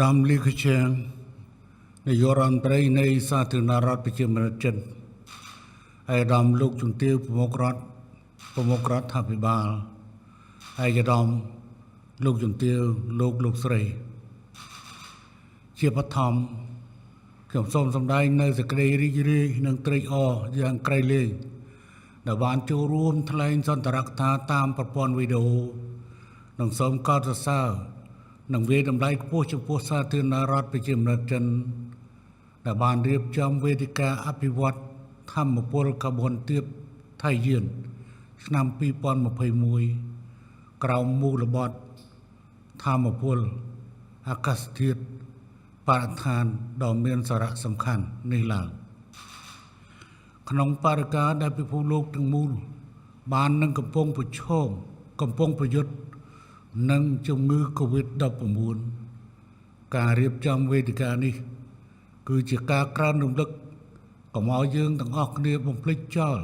រំលីកជាងនាយករដ្ឋមន្ត្រីនៃសាធារណរដ្ឋប្រជាមានិតចិនហើយឧត្តមលោកជំទាវប្រមុខរដ្ឋាភិបាលហើយឧត្តមលោកជំទាវលោកស្រីជាបឋមខ្ញុំសូមសម្ដែងនៅសេចក្តីរីករាយនិងត្រេកអរយ៉ាងក្រៃលែងដែលបានចូលរួមថ្លែងសន្ទរកថាតាមប្រព័ន្ធវីដេអូនិងសូមកោតសរសើរនិងវាតម្លៃខ្ពស់ចំពោះសាធារណរដ្ឋប្រជាមានិតចិនដែលបានរៀបចំវេទិកាអភិវឌ្ឍធម្មពលកាបូនទាបថៃយានឆ្នាំ2021ក្រោមមូលបត្រធម្មពលអាកាសធាតុបរិស្ថានដ៏មានសារៈសំខាន់នេះឡើងក្នុងបរិយាកាសដែលពិភពលោកទាំងមូលបាននឹងកំពុងប្រយុទ្ធនឹងជំងឺ COVID-19 ការរៀបចំវេទិកានេះគឺជាការក្រើនរំលឹកកុំឲ្យយើងទាំងអស់គ្នាបំភ្លេចចោល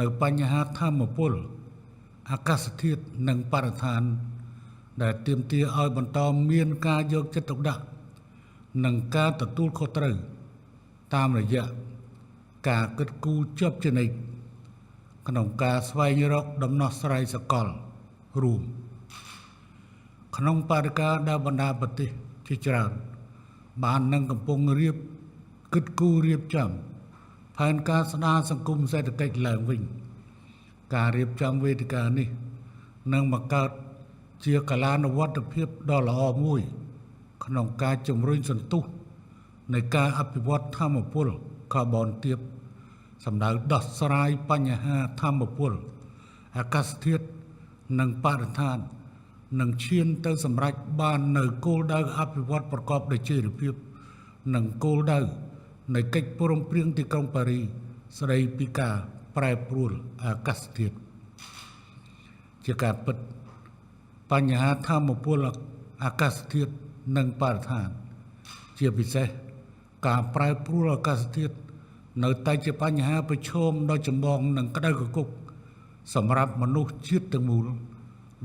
នៅបញ្ហាធម្មពលអាកាសធាតុនិងបរិស្ថានដែលទាមទារឲ្យបន្តមានការយកចិត្តទុកដាក់និងការទទួលខុសត្រូវតាមរយៈការគិតគូរជាប់ជានិច្ចក្នុងការស្វែងរកដំណោះស្រាយសកលរួមក្នុងបរិយាកាសដែលបណ្ដាប្រទេសជាច្រើនបាននឹងកំពុងគិតគូររៀបចំផែនការស្ដារសង្គមសេដ្ឋកិច្ចឡើងវិញការរៀបចំវេទិកានេះនឹងបង្កើតជាកលានុវត្តភាពដ៏ល្អមួយក្នុងការជំរុញសន្ទុះនៃការអភិវឌ្ឍធម្មពលកាបូនទាបសម្ដៅដោះស្រាយបញ្ហាធម្មពលអាកាសធាតុនិងបរិស្ថាននឹងឈានទៅសម្រេចបាននៅគោលដៅអភិវឌ្ឍប្រកបដោយចីរភាពនិងគោលដៅនៃកិច្ចព្រមព្រៀងទីក្រុងប៉ារីស្តីពីការប្រែប្រួលអាកាសធាតុជាការពិតបញ្ហាធម្មពលអាកាសធាតុនិងបរិស្ថានជាពិសេសការប្រែប្រួលអាកាសធាតុនៅតែជាបញ្ហាប្រឈមដ៏ចម្បងនិងក្តៅគគុកសម្រាប់មនុស្សជាតិទាំងមូល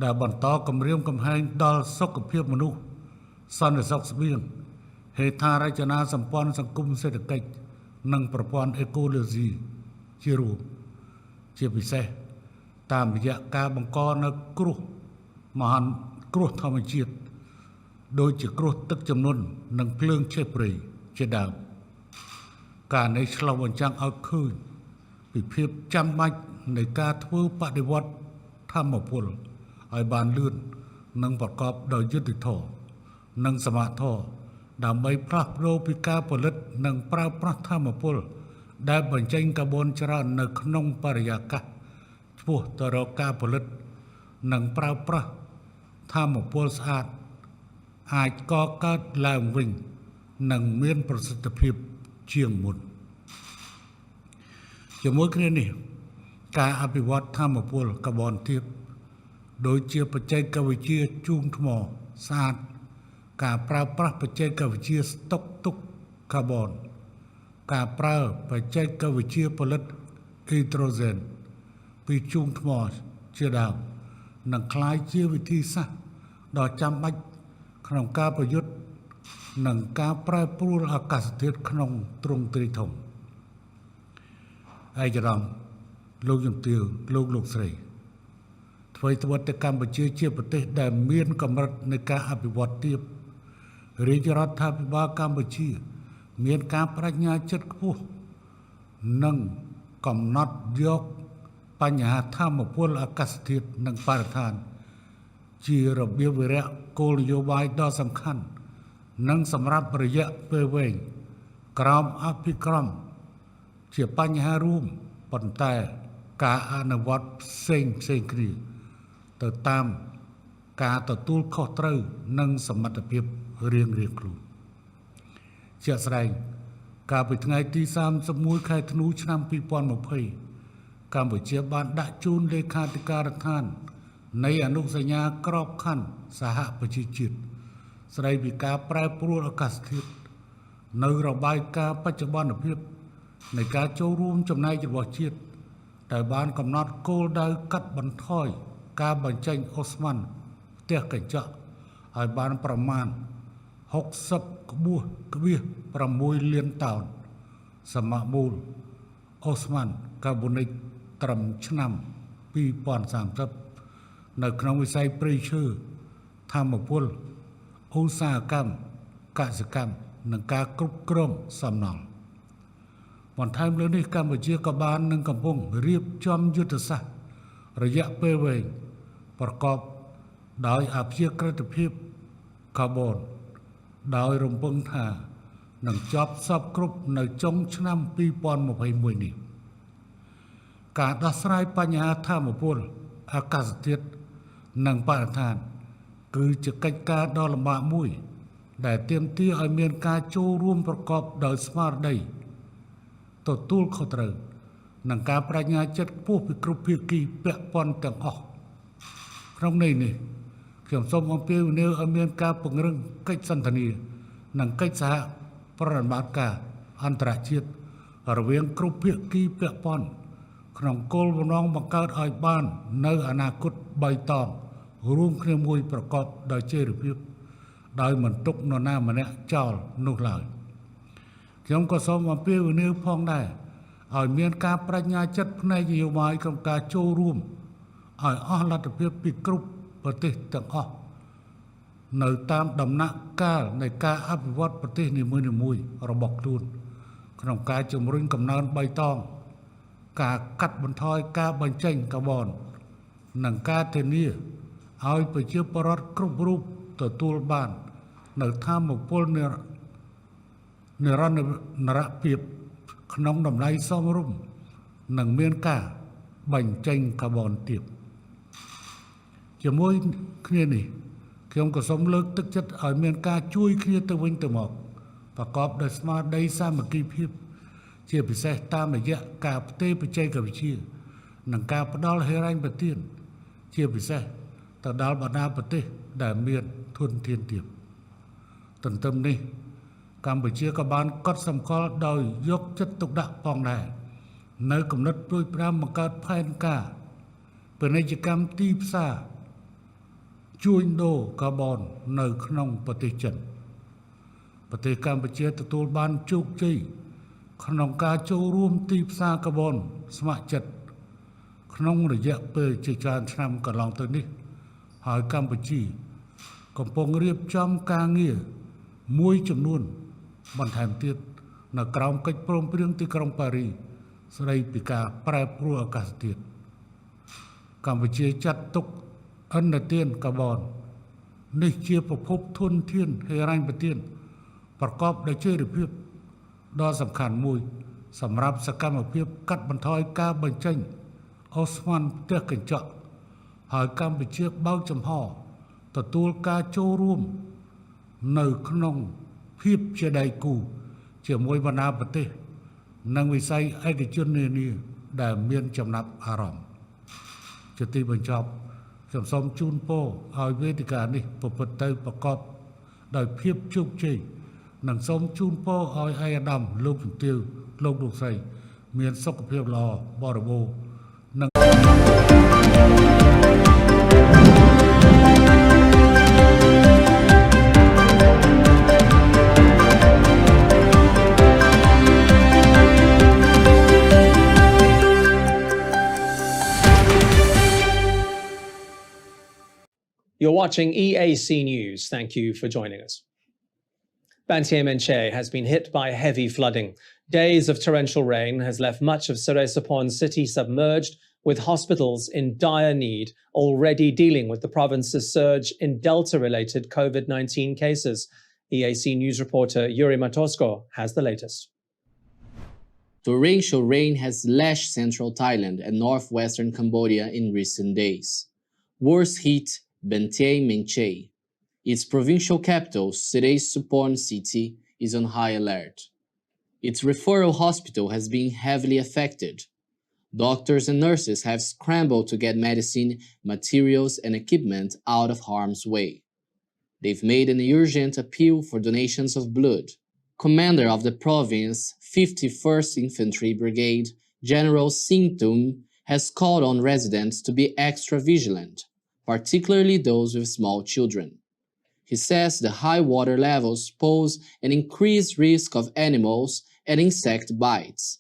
ដែលបន្តគំរាមកំហែងដល់សុខភាពមនុស្សសន្តិសុខស្បៀងហេដ្ឋារចនាសម្ព័ន្ធសង្គមសេដ្ឋកិច្ចនិងប្រព័ន្ធអេកូឡូស៊ីជារួមជាពិសេសតាមរយៈការបង្កនូវគ្រោះធម្មជាតិដូចជាគ្រោះទឹកជំនន់និងភ្លើងឆេះព្រៃជាដើមការនេះឆ្លុះបញ្ចាំងឲ្យឃើញពីភាពចាំបាច់នៃការធ្វើបដិវត្តធម្មពលឲ្យបានលឿននិងប្រកបដោយយុត្តិធម៌និងសមធម៌ដើម្បីផ្លាស់ប្ដូរពីការផលិតនិងប្រើប្រាស់ធម្មពលដែលបញ្ចេញកាបូនច្រើននៅក្នុងបរិយាកាសឆ្ពោះទៅរកការផលិតនិងប្រើប្រាស់ធម្មពលស្អាតអាចកកើតឡើងវិញនិងមានប្រសិទ្ធភាពជាងមុនជាមួយគ្នានេះការអភិវឌ្ឍធម្មពលកាបូនទាបដូចជាបច្ចេកវិទ្យាជូងថ្មស្អាតការប្រើប្រាស់បច្ចេកវិទ្យាស្តុកទុកកាបូនការប្រើបច្ចេកវិទ្យាផលិតហីដ្រូសែនពីជូងថ្មជាដើមនឹងក្លាយជាវិធីសាស្ត្រដ៏ចាំបាច់ក្នុងការប្រយុទ្ធនឹងការប្រែប្រួលអាកាសធាតុក្នុងទ្រង់ទ្រាយធំឯកឧត្តមលោកជំទាវលោកស្រីអ្វីត្បិតតែកម្ពុជាជាប្រទេសដែលមានកម្រិតនៃការអភិវឌ្ឍទាបរាជរដ្ឋាភិបាលកម្ពុជាមានការបដិញ្ញាចិត្តខ្ពស់និងកំណត់យកបញ្ហាធម្មពលអាកាសធាតុនិងបរិស្ថានជារបៀបវិរៈគោលនយោបាយដ៏សំខាន់និងសម្រាប់រយៈពេលវែងក្រោមអភិក្រមជាបញ្ហារួមប៉ុន្តែការអនុវត្តផ្សេងគ្នាទៅតាមការទទួលខុសត្រូវនិងសមត្ថភាពរៀងខ្លួនជាក់ស្ដែងកាលពីថ្ងៃទី31ខែធ្នូឆ្នាំ2020កម្ពុជាបានដាក់ជូនលេខាធិការដ្ឋាននៃអនុសញ្ញាក្របខ័ណ្ឌសហប្រជាជាតិស្ដីពីការប្រែប្រួលអាកាសធាតុនៅរបាយការណ៍បច្ចុប្បន្នភាពនៃការចូលរួមចំណែករបស់ជាតិដែលបានកំណត់គោលដៅកាត់បន្ថយការបញ្ចេញអូស្មန်ផ្ទះកញ្ចក់ឲ្យបានប្រមាណ 60.6 លានតោនសមមូលអូស្មានកាបូនិកត្រឹមឆ្នាំ2030នៅក្នុងវិស័យព្រៃឈើធម្មពលឧស្សាហកម្មកសិកម្មនិងការគ្រប់គ្រងសំណង់បន្ថែមលើនេះកម្ពុជាក៏បាននឹងកំពុងរៀបចំយុទ្ធសាស្ត្ររយៈពេលវែងប្រកបដោយអព្យាក្រឹតភាពកាបូនដោយរំពឹងថានឹងចប់សពគ្រប់នៅចុងឆ្នាំ2021នេះការដោះស្រាយបញ្ហាធម្មពលអាកាសធាតុនិងបរិស្ថានគឺជាកិច្ចការដ៏លំបាកមួយដែលទាមទារឲ្យមានការចូលរួមប្រកបដោយស្មារតីទទួលខុសត្រូវនិងការប្រាជ្ញាចិត្តខ្ពស់ពីគ្រប់ភាគីពាក់ព័ន្ធទាំងអស់ក្នុងន័យនេះខ្ញុំសូមអំពាវនាវឲ្យមានការពង្រឹងកិច្ចសន្ទនានិងកិច្ចសហប្រតិបត្តិការអន្តរជាតិរវាងគ្រប់ភាគីពាក់ព័ន្ធក្នុងគោលបំណងបង្កើតឲ្យបាននៅអនាគតបៃតងរួមគ្នាមួយប្រកបដោយចីរភាពដោយមិនទុកនរណាម្នាក់ចោលនោះឡើយខ្ញុំក៏សូមអំពាវនាវផងដែរឲ្យមានការប្រាជ្ញាចិត្តផ្នែកនយោបាយក្នុងការចូលរួមឲ្យអស់លទ្ធភាពពីគ្រប់ប្រទេសទាំងអស់នៅតាមដំណាក់កាលនៃការអភិវឌ្ឍប្រទេសនីមួយៗរបស់ខ្លួនក្នុងការជំរុញកំណើនបៃតងការកាត់បន្ថយការបញ្ចេញកាបូននិងការធានាឲ្យប្រជាពលរដ្ឋគ្រប់រូបទទួលបាននៅធម៌ពលនិរន្តរភាពក្នុងតម្លៃសមរម្យនិងមានការបញ្ចេញកាបូនទាបជាមួយគ្នានេះខ្ញុំក៏សូមលើកទឹកចិត្តឲ្យមានការជួយគ្នាទៅវិញទៅមកប្រកបដោយស្មារតីសាមគ្គីភាពជាពិសេសតាមរយៈការផ្ទេរបច្ចេកវិទ្យានិងការផ្ដល់ហិរញ្ញប្បទានជាពិសេសទៅដល់បណ្ដាប្រទេសដែលមានធនធានទាបទន្ទឹមនេះកម្ពុជាក៏បានកត់សម្គាល់ដោយយកចិត្តទុកដាក់ផងដែរនៅគំនិតព្រួយផ្រាំបង្កើតផែនការពាណិជ្ជកម្មទីផ្សារជួញដូរកាបូននៅក្នុងប្រទេសចិនប្រទេសកម្ពុជាទទួលបានជោគជ័យក្នុងការចូលរួមទីផ្សារកាបូនស្ម័គ្រចិត្តក្នុងរយៈពេលជាច្រើនឆ្នាំកន្លងទៅនេះហើយកម្ពុជាកំពុងរៀបចំការងារមួយចំនួនបន្ថែមទៀតនៅក្រោមកិច្ចព្រមព្រៀងទីក្រុងប៉ារីសស្តីពីការប្រែប្រួលអាកាសធាតុកម្ពុជាចាត់ទុកឥណទានកាបូននេះជាប្រភពធនធានហិរញ្ញប្បទានប្រកបដោយចីរភាពដ៏សំខាន់មួយសម្រាប់សកម្មភាពកាត់បន្ថយការបញ្ចេញអូស្មန်ផ្ទះកញ្ចក់ហើយកម្ពុជាបើកចំហទទួលការចូលរួមនៅក្នុងភាពជាដៃគូជាមួយបណ្ដាប្រទេសនិងវិស័យឯកជននានាដែលមានចំណាប់អារម្មណ៍ជាទីបញ្ចប់ខ្ញុំសូមជូនពរឲ្យវេទិកានេះប្រព្រឹត្តទៅប្រកបដោយភាពជោគជ័យនិងសូមជូនពរឲ្យឯកឧត្តមលោកជំទាវលោកលោកស្រីមានសុខភាពល្អបរិបូរណ៍និង You're watching EAC News. Thank you for joining us. Banteay Menchei has been hit by heavy flooding. Days of torrential rain has left much of Serey city submerged, with hospitals in dire need already dealing with the province's surge in Delta-related COVID-19 cases. EAC News reporter Yuri Matosko has the latest. Torrential rain has lashed central Thailand and northwestern Cambodia in recent days. Worst hit Banteay Menchei. Its provincial capital, Serey city, is on high alert. Its referral hospital has been heavily affected. Doctors and nurses have scrambled to get medicine, materials, and equipment out of harm's way. They've made an urgent appeal for donations of blood. Commander of the province 51st Infantry Brigade, General Singtum, has called on residents to be extra vigilant, particularly those with small children. He says the high water levels pose an increased risk of animals and insect bites.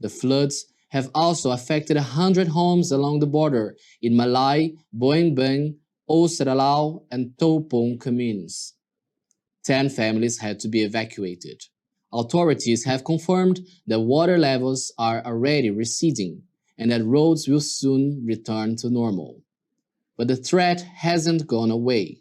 The floods have also affected 100 homes along the border in Malay, Boeng Beng, Osralau, and Topung communes. 10 families had to be evacuated. Authorities have confirmed that water levels are already receding and that roads will soon return to normal. But the threat hasn't gone away.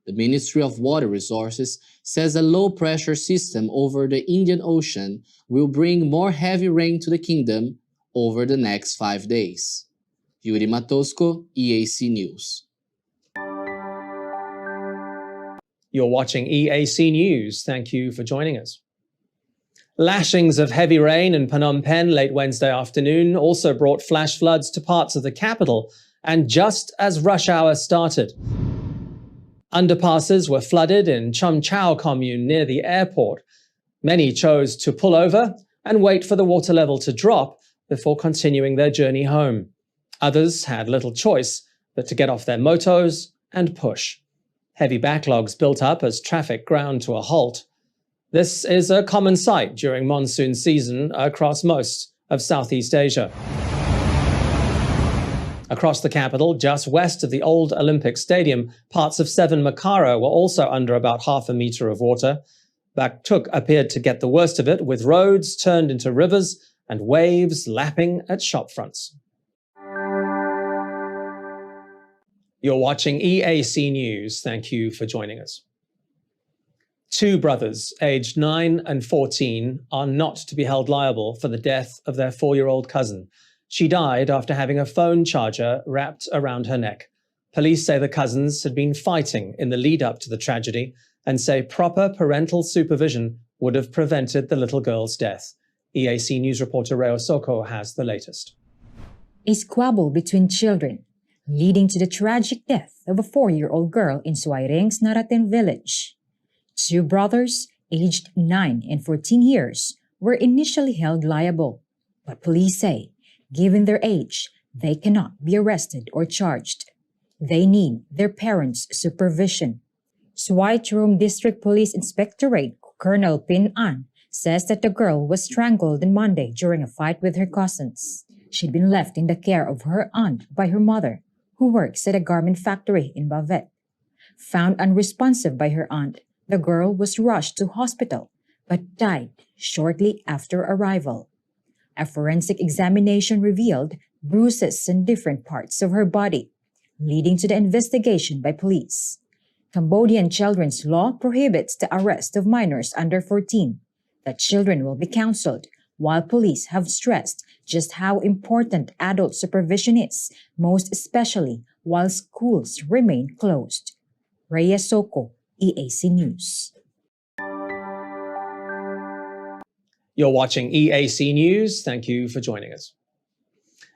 The Ministry of Water Resources says a low-pressure system over the Indian Ocean will bring more heavy rain to the kingdom over the next 5 days. Yuri Matosco, EAC News. You're watching EAC News. Thank you for joining us. Lashings of heavy rain in Phnom Penh late Wednesday afternoon also brought flash floods to parts of the capital, and just as rush hour started. Underpasses were flooded in Chum Chau commune near the airport. Many chose to pull over and wait for the water level to drop before continuing their journey home. Others had little choice but to get off their motos and push. Heavy backlogs built up as traffic ground to a halt. This is a common sight during monsoon season across most of Southeast Asia. Across the capital, just west of the old Olympic Stadium, parts of 7 Makara were also under about half a meter of water. Bak Tuk appeared to get the worst of it, with roads turned into rivers and waves lapping at shop fronts. You're watching EAC News. Thank you for joining us. 2 brothers, aged 9 and 14, are not to be held liable for the death of their 4-year-old cousin. She died after having a phone charger wrapped around her neck. Police say the cousins had been fighting in the lead-up to the tragedy and say proper parental supervision would have prevented the little girl's death. EAC News reporter Reo Soko has the latest. A squabble between children, leading to the tragic death of a 4-year-old girl in Suaireng's Naraten village. 2 brothers, aged 9 and 14 years, were initially held liable, but police say, given their age, they cannot be arrested or charged. They need their parents' supervision. Suaitrum District Police Inspectorate Colonel Pin An says that the girl was strangled on Monday during a fight with her cousins. She'd been left in the care of her aunt by her mother, who works at a garment factory in Bavet. Found unresponsive by her aunt, the girl was rushed to hospital but died shortly after arrival. A forensic examination revealed bruises in different parts of her body, leading to the investigation by police. Cambodian children's law prohibits the arrest of minors under 14. That children will be counseled, while police have stressed just how important adult supervision is, most especially while schools remain closed. Rhea Soko, EAC News. You're watching EAC News. Thank you for joining us.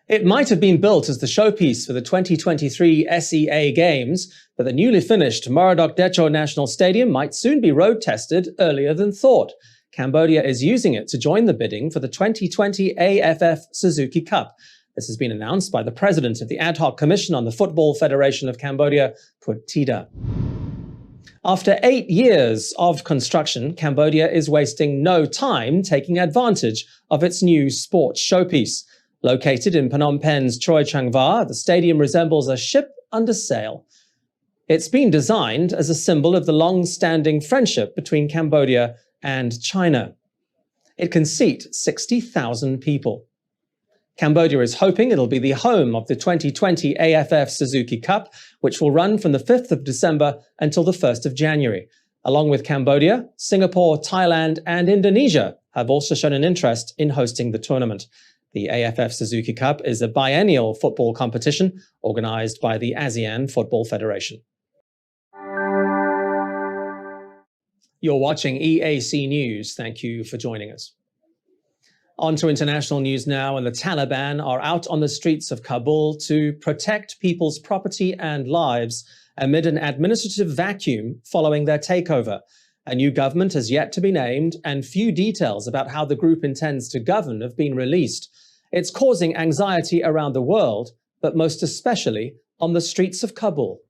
It might have been built as the showpiece for the 2023 SEA Games, but the newly finished Moradok Decho National Stadium might soon be road tested earlier than thought. Cambodia is using it to join the bidding for the 2020 AFF Suzuki Cup. This has been announced by the president of the Ad Hoc Commission on the Football Federation of Cambodia, Put Tida. After 8 years of construction, Cambodia is wasting no time taking advantage of its new sports showpiece. Located in Phnom Penh's Choi Chang Va, the stadium resembles a ship under sail. It's been designed as a symbol of the long-standing friendship between Cambodia and China. It can seat 60,000 people. Cambodia is hoping it'll be the home of the 2020 AFF Suzuki Cup, which will run from the 5th of December until the 1st of January. Along with Cambodia, Singapore, Thailand, and Indonesia have also shown an interest in hosting the tournament. The AFF Suzuki Cup is a biennial football competition organized by the ASEAN Football Federation. You're watching EAC News. Thank you for joining us. On to international news now, and the Taliban are out on the streets of Kabul to protect people's property and lives amid an administrative vacuum following their takeover. A new government has yet to be named, and few details about how the group intends to govern have been released. It's causing anxiety around the world, but most especially on the streets of Kabul.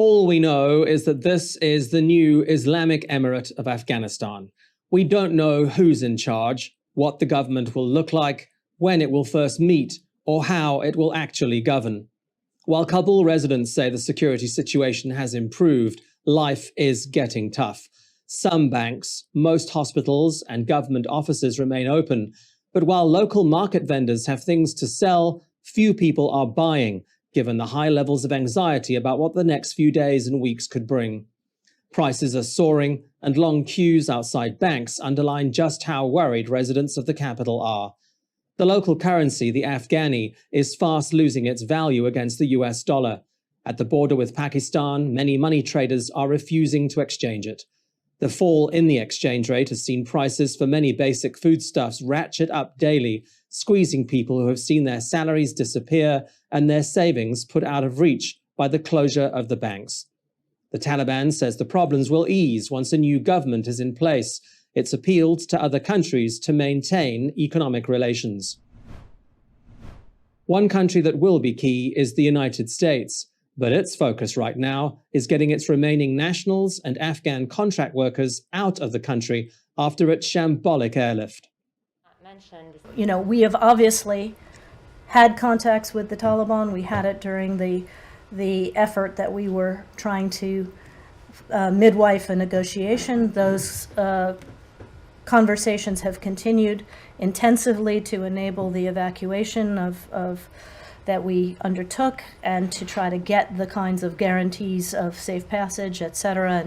All we know is that this is the new Islamic Emirate of Afghanistan. We don't know who's in charge, what the government will look like, when it will first meet, or how it will actually govern. While Kabul residents say the security situation has improved, life is getting tough. Some banks, most hospitals, and government offices remain open, but while local market vendors have things to sell, few people are buying, given the high levels of anxiety about what the next few days and weeks could bring. Prices are soaring, and long queues outside banks underline just how worried residents of the capital are. The local currency, the Afghani, is fast losing its value against the US dollar. At the border with Pakistan, many money traders are refusing to exchange it. The fall in the exchange rate has seen prices for many basic foodstuffs ratchet up daily, squeezing people who have seen their salaries disappear and their savings put out of reach by the closure of the banks. The Taliban says the problems will ease once a new government is in place. It's appealed to other countries to maintain economic relations. One country that will be key is the United States, but its focus right now is getting its remaining nationals and Afghan contract workers out of the country after its shambolic airlift. You know, we have obviously had contacts with the Taliban. We had it during the effort that we were trying to midwife a negotiation. Those conversations have continued intensively to enable the evacuation of that we undertook and to try to get the kinds of guarantees of safe passage, et cetera,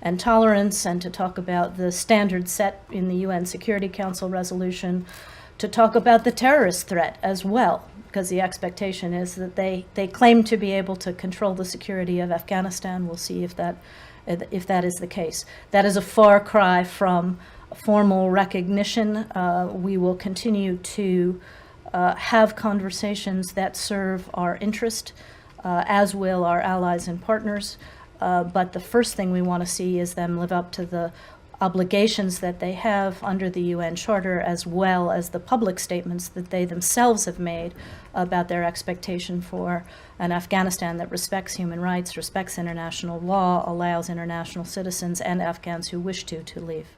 and tolerance, and to talk about the standards set in the UN Security Council resolution, to talk about the terrorist threat as well, because the expectation is that they claim to be able to control the security of Afghanistan. We'll see if that is the case. That is a far cry from formal recognition. We will continue to have conversations that serve our interest, as will our allies and partners. But the first thing we want to see is them live up to the obligations that they have under the UN Charter, as well as the public statements that they themselves have made about their expectation for an Afghanistan that respects human rights, respects international law, allows international citizens and Afghans who wish to leave.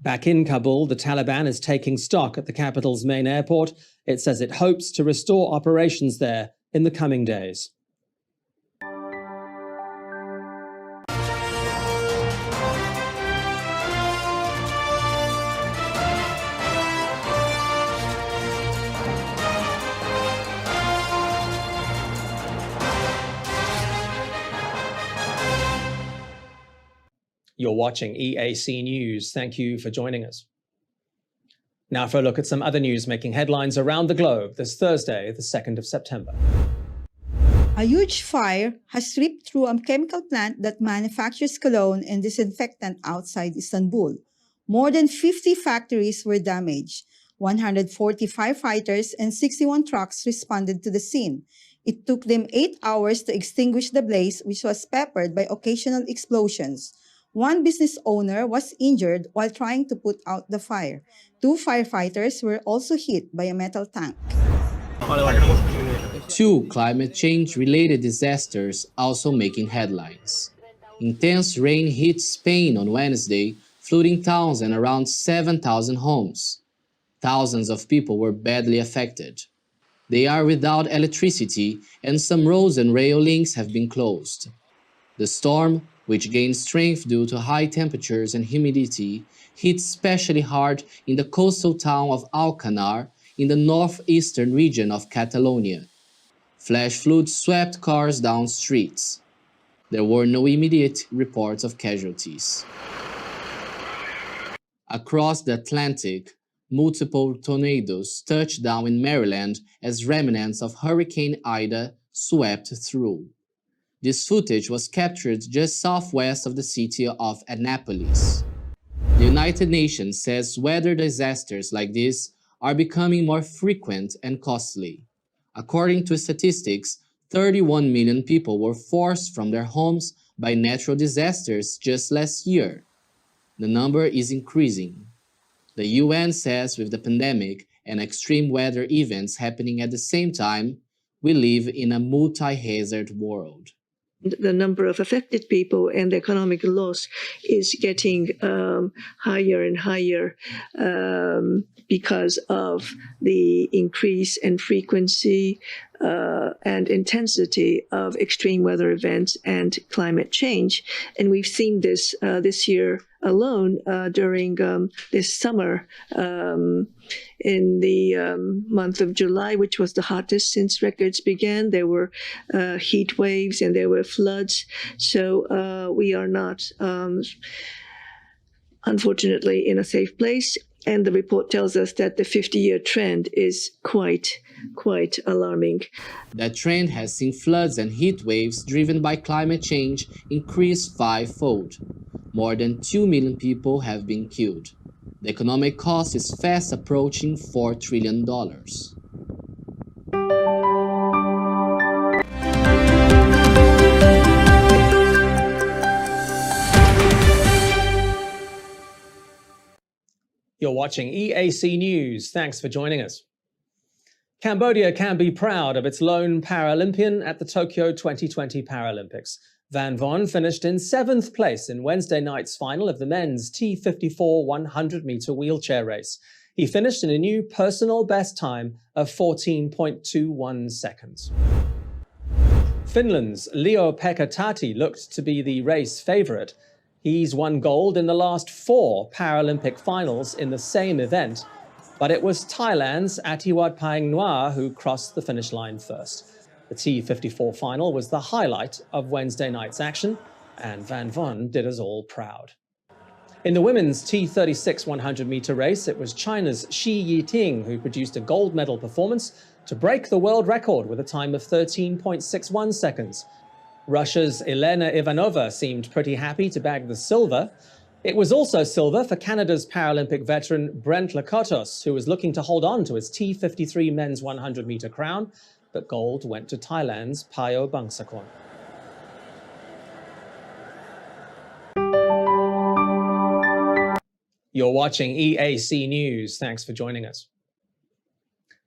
Back in Kabul, the Taliban is taking stock at the capital's main airport. It says it hopes to restore operations there in the coming days. You're watching EAC News. Thank you for joining us. Now for a look at some other news making headlines around the globe this Thursday, the 2nd of September. A huge fire has swept through a chemical plant that manufactures cologne and disinfectant outside Istanbul. More than 50 factories were damaged. 145 firefighters and 61 trucks responded to the scene. It took them 8 hours to extinguish the blaze, which was peppered by occasional explosions. One business owner was injured while trying to put out the fire. 2 firefighters were also hit by a metal tank. 2 climate change-related disasters also making headlines. Intense rain hit Spain on Wednesday, flooding towns and around 7,000 homes. Thousands of people were badly affected. They are without electricity, and some roads and rail links have been closed. The storm, which gained strength due to high temperatures and humidity, hit especially hard in the coastal town of Alcanar in the northeastern region of Catalonia. Flash floods swept cars down streets. There were no immediate reports of casualties. Across the Atlantic, multiple tornadoes touched down in Maryland as remnants of Hurricane Ida swept through. This footage was captured just southwest of the city of Annapolis. The United Nations says weather disasters like this are becoming more frequent and costly. According to statistics, 31 million people were forced from their homes by natural disasters just last year. The number is increasing. The UN says with the pandemic and extreme weather events happening at the same time, We live in a multi-hazard world. The number of affected people and the economic loss is getting higher and higher because of the increase in frequency and intensity of extreme weather events and climate change. And we've seen this this year alone during this summer in the month of July, which was the hottest since records began. There were heat waves and there were floods. So we are not, unfortunately, in a safe place. And the report tells us that the 50-year trend is quite alarming. That trend has seen floods and heat waves driven by climate change increase fivefold. More than 2 million people have been killed. The economic cost is fast approaching $4 trillion. You're watching EAC News. Thanks for joining us. Cambodia can be proud of its lone Paralympian at the Tokyo 2020 Paralympics. Van Von finished in 7th place in Wednesday night's final of the men's T54 100-meter wheelchair race. He finished in a new personal best time of 14.21 seconds. Finland's Leo-Pekka Tati looked to be the race favourite. He's won gold in the last 4 Paralympic finals in the same event, but it was Thailand's Atiwatpaing Noa who crossed the finish line first. The T54 final was the highlight of Wednesday night's action, and Van Von did us all proud. In the women's T36 100-meter race, it was China's Shi Yiting who produced a gold medal performance to break the world record with a time of 13.61 seconds. Russia's Elena Ivanova seemed pretty happy to bag the silver. It was also silver for Canada's Paralympic veteran Brent Lakotos, who was looking to hold on to his T53 men's 100-meter crown, but gold went to Thailand's Payo Bangsakon. You're watching EAC News. Thanks for joining us.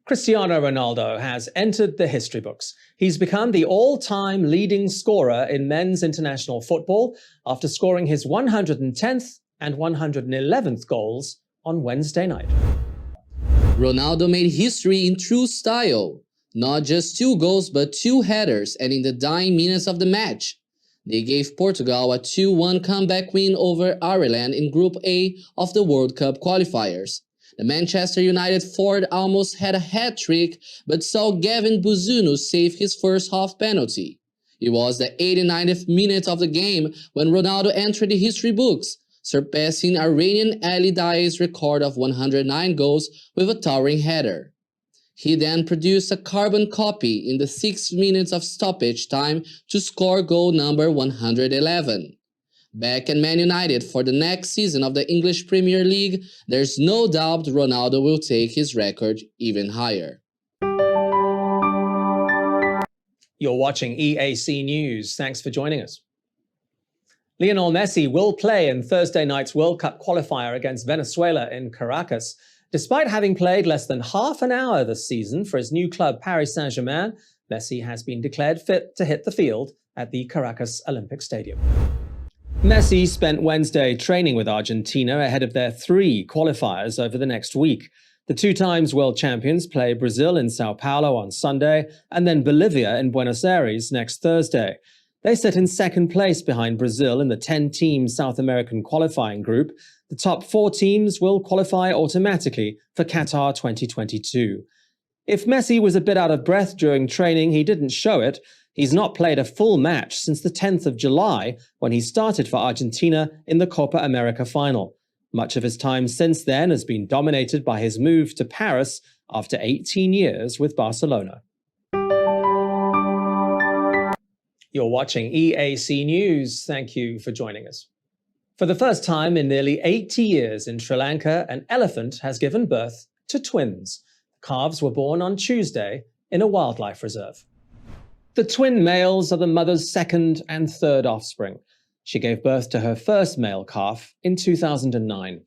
Cristiano Ronaldo has entered the history books. He's become the all-time leading scorer in men's international football after scoring his 110th and 111th goals on Wednesday night. Ronaldo made history in true style. Not just 2 goals, but 2 headers, and in the dying minutes of the match. They gave Portugal a 2-1 comeback win over Ireland in Group A of the World Cup qualifiers. The Manchester United forward almost had a hat-trick, but saw Gavin Buzuno save his first half penalty. It was the 89th minute of the game when Ronaldo entered the history books, surpassing Iranian Ali Daei's record of 109 goals with a towering header. He then produced a carbon copy in the 6 minutes of stoppage time to score goal number 111. Back at Man United for the next season of the English Premier League, there's no doubt Ronaldo will take his record even higher. You're watching EAC News. Thanks for joining us. Lionel Messi will play in Thursday night's World Cup qualifier against Venezuela in Caracas. Despite having played less than half an hour this season for his new club Paris Saint-Germain, Messi has been declared fit to hit the field at the Caracas Olympic Stadium. Messi spent Wednesday training with Argentina ahead of their 3 qualifiers over the next week. The 2 times world champions play Brazil in Sao Paulo on Sunday and then Bolivia in Buenos Aires next Thursday. They sit in 2nd place behind Brazil in the 10-team South American qualifying group. The top 4 teams will qualify automatically for Qatar 2022. If Messi was a bit out of breath during training, he didn't show it. He's not played a full match since the 10th of July when he started for Argentina in the Copa America final. Much of his time since then has been dominated by his move to Paris after 18 years with Barcelona. You're watching EAC News. Thank you for joining us. For the first time in nearly 80 years in Sri Lanka, an elephant has given birth to twins. The calves were born on Tuesday in a wildlife reserve. The twin males are the mother's 2nd and 3rd offspring. She gave birth to her first male calf in 2009.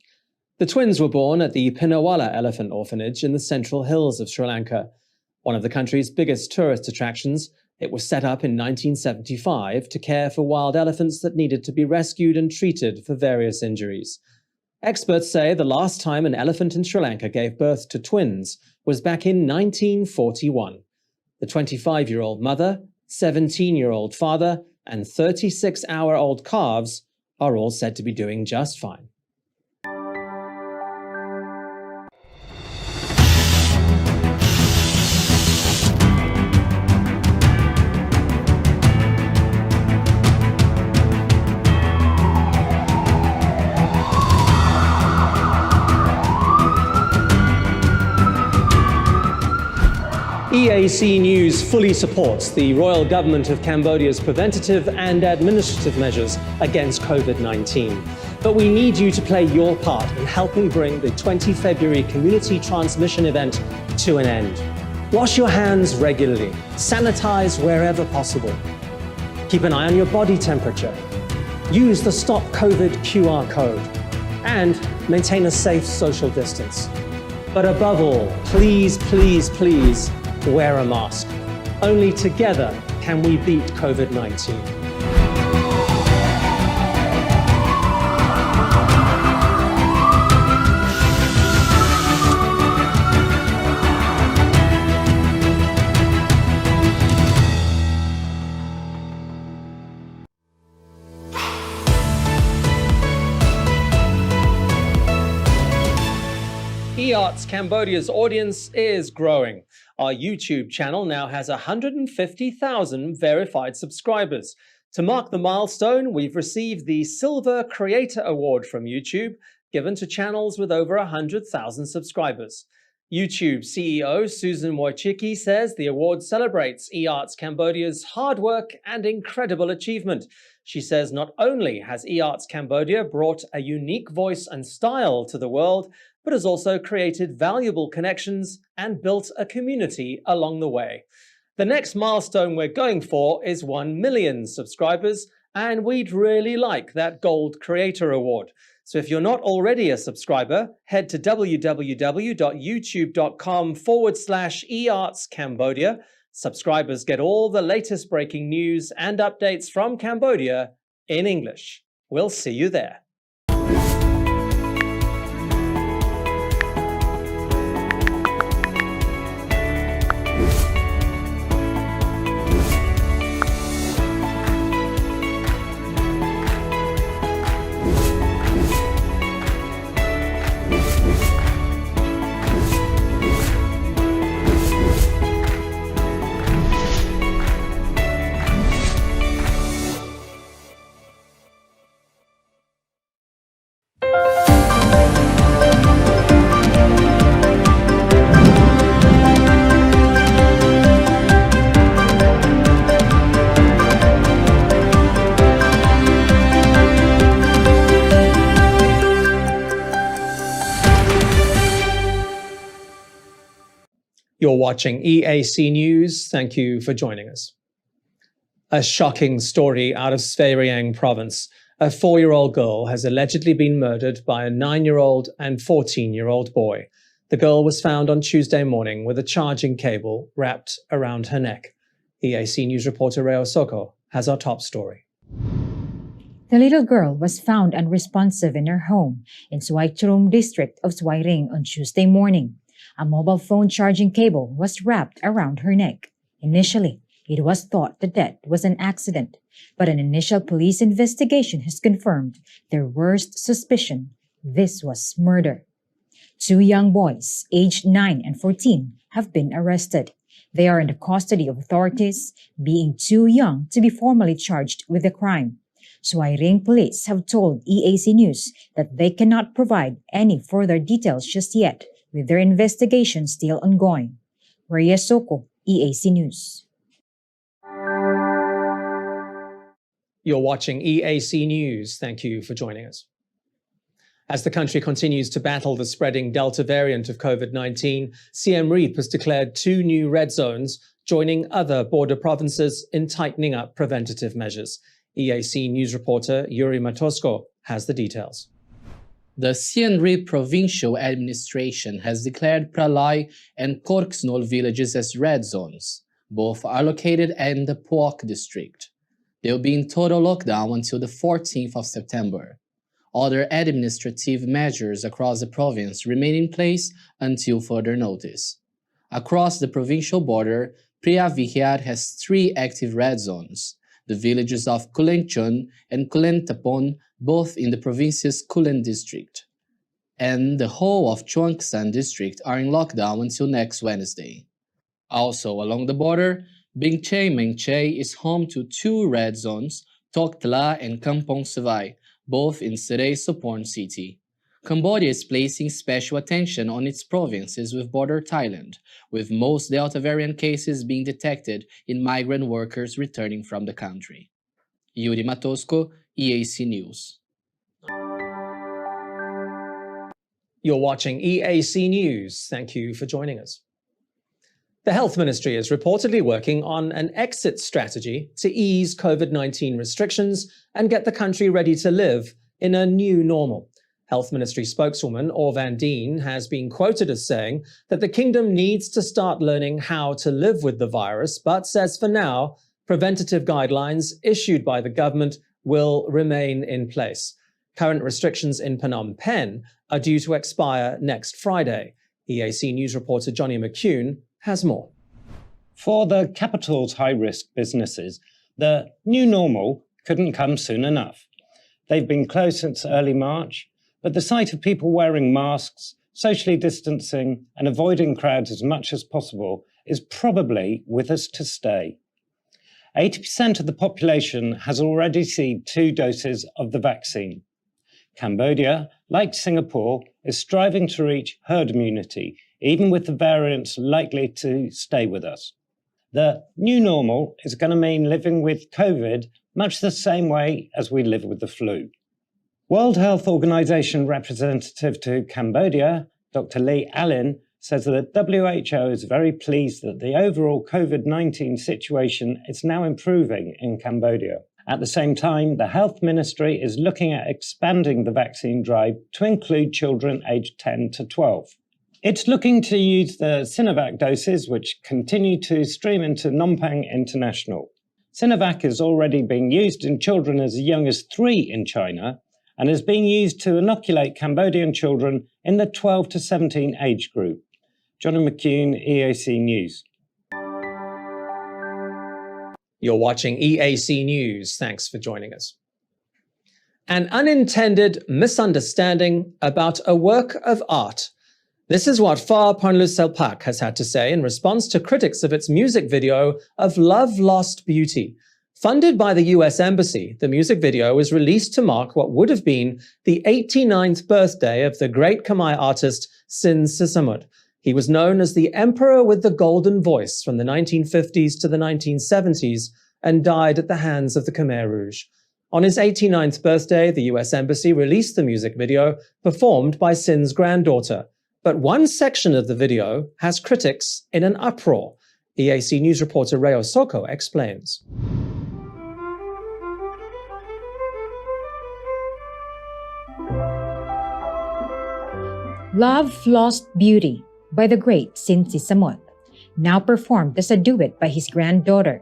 The twins were born at the Pinnawala Elephant Orphanage in the Central Hills of Sri Lanka. One of the country's biggest tourist attractions, it was set up in 1975 to care for wild elephants that needed to be rescued and treated for various injuries. Experts say the last time an elephant in Sri Lanka gave birth to twins was back in 1941. The 25-year-old mother, 17-year-old father, and 36-hour-old calves are all said to be doing just fine. EAC News fully supports the Royal Government of Cambodia's preventative and administrative measures against COVID-19. But we need you to play your part in helping bring the 20 February community transmission event to an end. Wash your hands regularly, sanitize wherever possible. Keep an eye on your body temperature. Use the Stop COVID QR code and maintain a safe social distance. But above all, please, please, please, wear a mask. Only together can we beat COVID-19. EART's Cambodia's audience is growing. Our YouTube channel now has 150,000 verified subscribers. To mark the milestone, we've received the Silver Creator Award from YouTube, given to channels with over 100,000 subscribers. YouTube CEO Susan Wojcicki says the award celebrates EART's Cambodia's hard work and incredible achievement. She says not only has EART's Cambodia brought a unique voice and style to the world, but has also created valuable connections and built a community along the way. The next milestone we're going for is 1 million subscribers, and we'd really like that Gold Creator Award. So if you're not already a subscriber, head to www.youtube.com/eartscambodia. Subscribers get all the latest breaking news and updates from Cambodia in English. We'll see you there. You're watching EAC News. Thank you for joining us. A shocking story out of Svay Rieng province. A 4-year-old girl has allegedly been murdered by a 9-year-old and 14-year-old boy. The girl was found on Tuesday morning with a charging cable wrapped around her neck. EAC News reporter Reo Soko has our top story. The little girl was found unresponsive in her home in Suaitrum district of Svay Rieng on Tuesday morning. A mobile phone charging cable was wrapped around her neck. Initially, it was thought the death was an accident, but an initial police investigation has confirmed their worst suspicion. This was murder. 2 young boys, aged 9 and 14, have been arrested. They are in the custody of authorities, being too young to be formally charged with the crime. Svay Rieng police have told EAC News that they cannot provide any further details just yet, with their investigation still ongoing. Rhea Soko, EAC News. You're watching EAC News. Thank you for joining us. As the country continues to battle the spreading Delta variant of COVID-19, Siem Reap has declared 2 new red zones, joining other border provinces in tightening up preventative measures. EAC News reporter Yuri Matosko has the details. The Siem Reap Provincial Administration has declared Pralay and Korksnol villages as red zones. Both are located in the Puok district. They will be in total lockdown until the 14th of September. Other administrative measures across the province remain in place until further notice. Across the provincial border, Preah Vihear has 3 active red zones. The villages of Kulengchon and Kulentapon, both in the province's Kulen district, and the whole of Chuangsan district are in lockdown until next Wednesday. Also along the border, Bingche Mengche is home to 2 red zones, Tok Tla and Kampong Savai, both in Serey Soporn City. Cambodia is placing special attention on its provinces with border Thailand, with most Delta variant cases being detected in migrant workers returning from the country. Yuri Matosco, EAC News. You're watching EAC News. Thank you for joining us. The Health Ministry is reportedly working on an exit strategy to ease COVID-19 restrictions and get the country ready to live in a new normal. Health Ministry spokeswoman Or Van Dien has been quoted as saying that the kingdom needs to start learning how to live with the virus, but says for now, preventative guidelines issued by the government will remain in place. Current restrictions in Phnom Penh are due to expire next Friday. EAC News reporter Johnny McCune has more. For the capital's high-risk businesses, the new normal couldn't come soon enough. They've been closed since early March, but the sight of people wearing masks, socially distancing, and avoiding crowds as much as possible is probably with us to stay. 80% of the population has already received 2 doses of the vaccine. Cambodia, like Singapore, is striving to reach herd immunity, even with the variants likely to stay with us. The new normal is going to mean living with COVID much the same way as we live with the flu. World Health Organization representative to Cambodia, Dr. Lee Allen, says that the WHO is very pleased that the overall COVID-19 situation is now improving in Cambodia. At the same time, the Health Ministry is looking at expanding the vaccine drive to include children aged 10 to 12. It's looking to use the Sinovac doses, which continue to stream into Phnom Penh International. Sinovac is already being used in children as young as 3 in China, and is being used to inoculate Cambodian children in the 12 to 17 age group. Johnny McCune, EAC News. You're watching EAC News. Thanks for joining us. An unintended misunderstanding about a work of art. This is what Fa Ponlu Selpak has had to say in response to critics of its music video of Love Lost Beauty. Funded by the US Embassy, the music video was released to mark what would have been the 89th birthday of the great Khmer artist Sin Sisamut. He was known as the Emperor with the Golden Voice from the 1950s to the 1970s and died at the hands of the Khmer Rouge. On his 89th birthday, the US Embassy released the music video performed by Sin's granddaughter. But one section of the video has critics in an uproar. EAC News reporter Reo Soko explains. Love Lost Beauty by the great Sin Sisamut, now performed as a duet by his granddaughter.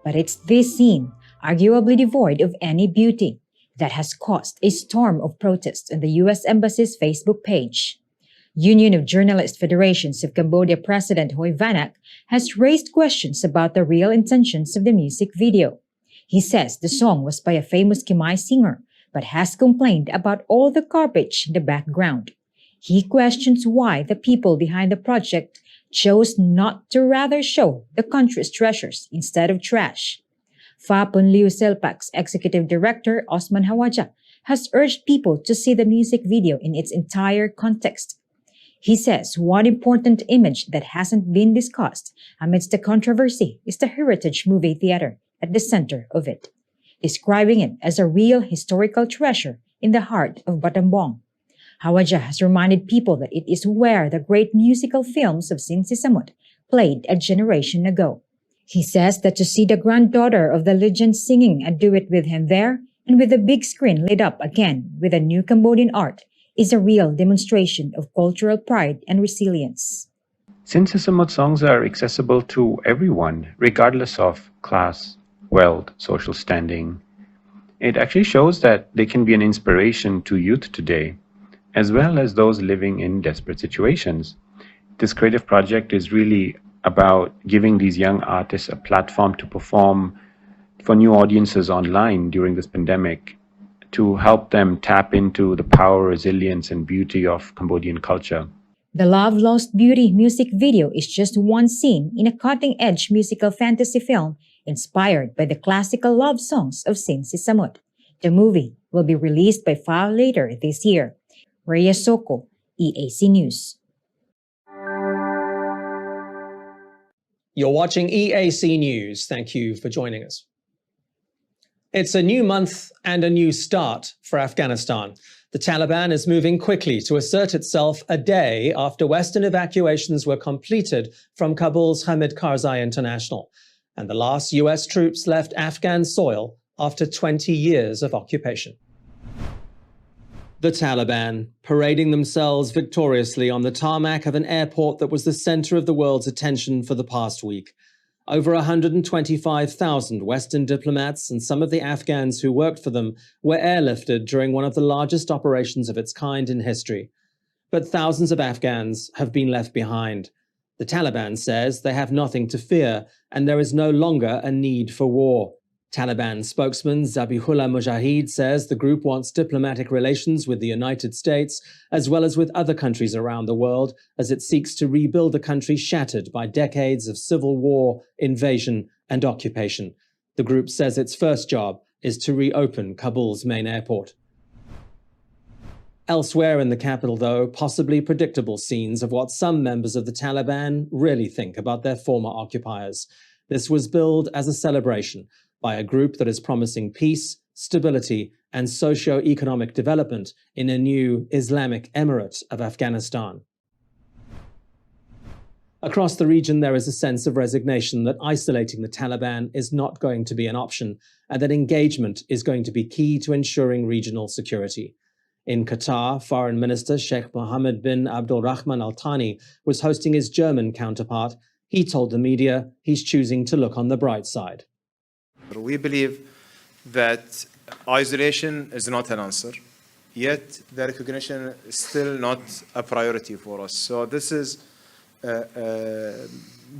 But it's this scene, arguably devoid of any beauty, that has caused a storm of protests on the US Embassy's Facebook page. Union of Journalist Federations of Cambodia President Hoi Vanak has raised questions about the real intentions of the music video. He says the song was by a famous Khmer singer, but has complained about all the garbage in the background. He questions why the people behind the project chose not to rather show the country's treasures instead of trash. Fa Ponlu Selpak's executive director Osman Hawaja has urged people to see the music video in its entire context. He says one important image that hasn't been discussed amidst the controversy is the Heritage Movie Theater at the center of it, describing it as a real historical treasure in the heart of Battambang. Hawaja has reminded people that it is where the great musical films of Sin Sisamut played a generation ago. He says that to see the granddaughter of the legend singing a duet with him there and with the big screen lit up again with a new Cambodian art is a real demonstration of cultural pride and resilience. Since Sisamut songs are accessible to everyone, regardless of class, wealth, social standing, it actually shows that they can be an inspiration to youth today, as well as those living in desperate situations. This creative project is really about giving these young artists a platform to perform for new audiences online during this pandemic, to help them tap into the power, resilience, and beauty of Cambodian culture. The Love Lost Beauty music video is just one scene in a cutting-edge musical fantasy film inspired by the classical love songs of Sin Sisamut. The movie will be released by file later this year. Rhea Soko, EAC News. You're watching EAC News. Thank you for joining us. It's a new month and a new start for Afghanistan. The Taliban is moving quickly to assert itself a day after Western evacuations were completed from Kabul's Hamid Karzai International, and the last US troops left Afghan soil after 20 years of occupation. The Taliban, parading themselves victoriously on the tarmac of an airport that was the center of the world's attention for the past week. Over 125,000 Western diplomats and some of the Afghans who worked for them were airlifted during one of the largest operations of its kind in history. But thousands of Afghans have been left behind. The Taliban says they have nothing to fear and there is no longer a need for war. Taliban spokesman Zabihullah Mujahid says the group wants diplomatic relations with the United States as well as with other countries around the world as it seeks to rebuild a country shattered by decades of civil war, invasion, and occupation. The group says its first job is to reopen Kabul's main airport. Elsewhere in the capital, though, possibly predictable scenes of what some members of the Taliban really think about their former occupiers. This was billed as a celebration by a group that is promising peace, stability, and socio-economic development in a new Islamic Emirate of Afghanistan. Across the region, there is a sense of resignation that isolating the Taliban is not going to be an option, and that engagement is going to be key to ensuring regional security. In Qatar, Foreign Minister Sheikh Mohammed bin Abdul Rahman Al Thani was hosting his German counterpart. He told the media he's choosing to look on the bright side. We believe that isolation is not an answer, yet the recognition is still not a priority for us. So this is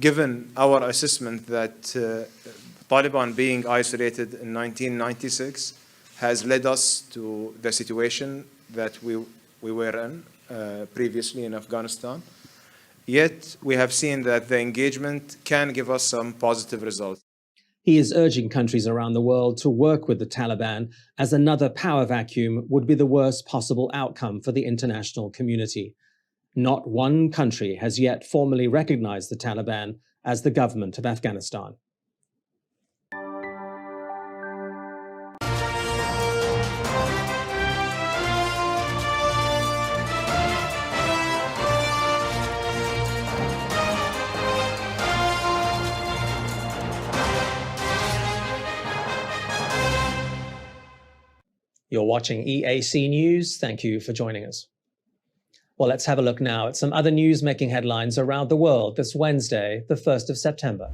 given our assessment that Taliban being isolated in 1996 has led us to the situation that we were in previously in Afghanistan. Yet we have seen that the engagement can give us some positive results. He is urging countries around the world to work with the Taliban, as another power vacuum would be the worst possible outcome for the international community. Not one country has yet formally recognized the Taliban as the government of Afghanistan. You're watching EAC News. Thank you for joining us. Well, let's have a look now at some other news making headlines around the world this Wednesday, the 1st of September.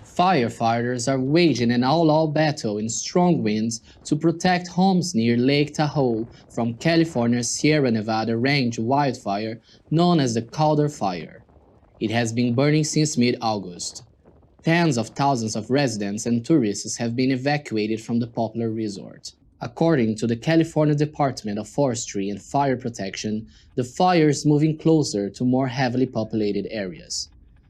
Firefighters are waging an all-out battle in strong winds to protect homes near Lake Tahoe from California's Sierra Nevada range wildfire known as the Calder Fire. It has been burning since mid-August. Tens of thousands of residents and tourists have been evacuated from the popular resort. According to the California Department of Forestry and Fire Protection, the fire is moving closer to more heavily populated areas.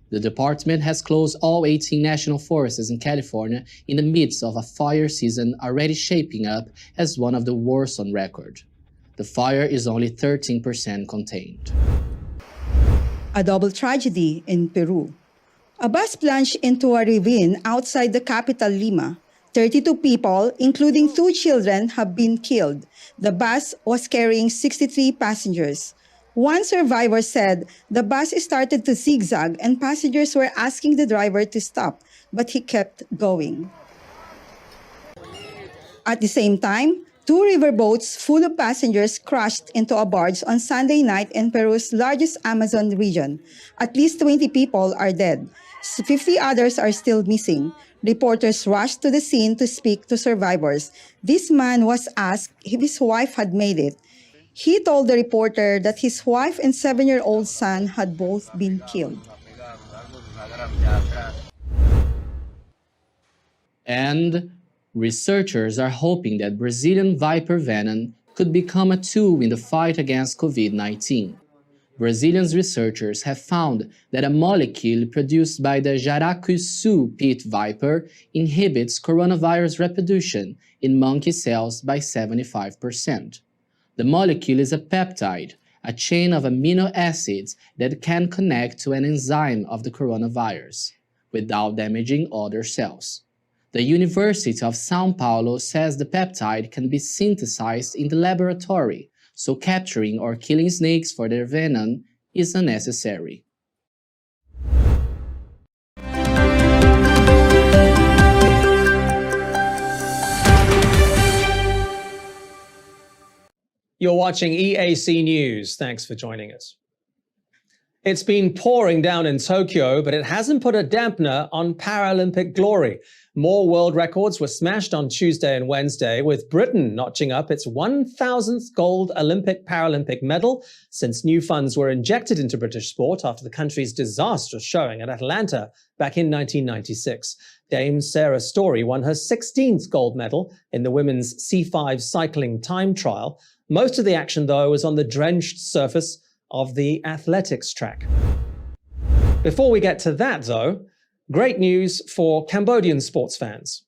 The department has closed all 18 national forests in California in the midst of a fire season already shaping up as one of the worst on record. The fire is only 13% contained. A double tragedy in Peru. A bus plunged into a ravine outside the capital Lima. 32 people, including 2 children, have been killed. The bus was carrying 63 passengers. One survivor said the bus started to zigzag and passengers were asking the driver to stop, but he kept going. At the same time, Two riverboats full of passengers crashed into a barge on Sunday night in Peru's largest Amazon region. At least 20 people are dead. 50 others are still missing. Reporters rushed to the scene to speak to survivors. This man was asked if his wife had made it. He told the reporter that his wife and 7-year-old son had both been killed. And researchers are hoping that Brazilian viper venom could become a tool in the fight against COVID-19. Brazilian researchers have found that a molecule produced by the Jaracuçu pit viper inhibits coronavirus reproduction in monkey cells by 75%. The molecule is a peptide, a chain of amino acids that can connect to an enzyme of the coronavirus without damaging other cells. The University of São Paulo says the peptide can be synthesized in the laboratory, so capturing or killing snakes for their venom is unnecessary. You're watching EAC News. Thanks for joining us. It's been pouring down in Tokyo, but it hasn't put a dampener on Paralympic glory. More world records were smashed on Tuesday and Wednesday, with Britain notching up its 1,000th gold Olympic-Paralympic medal since new funds were injected into British sport after the country's disastrous showing at Atlanta back in 1996. Dame Sarah Storey won her 16th gold medal in the women's C5 cycling time trial. Most of the action, though, was on the drenched surface of the athletics track. Before we get to that, though, great news for Cambodian sports fans.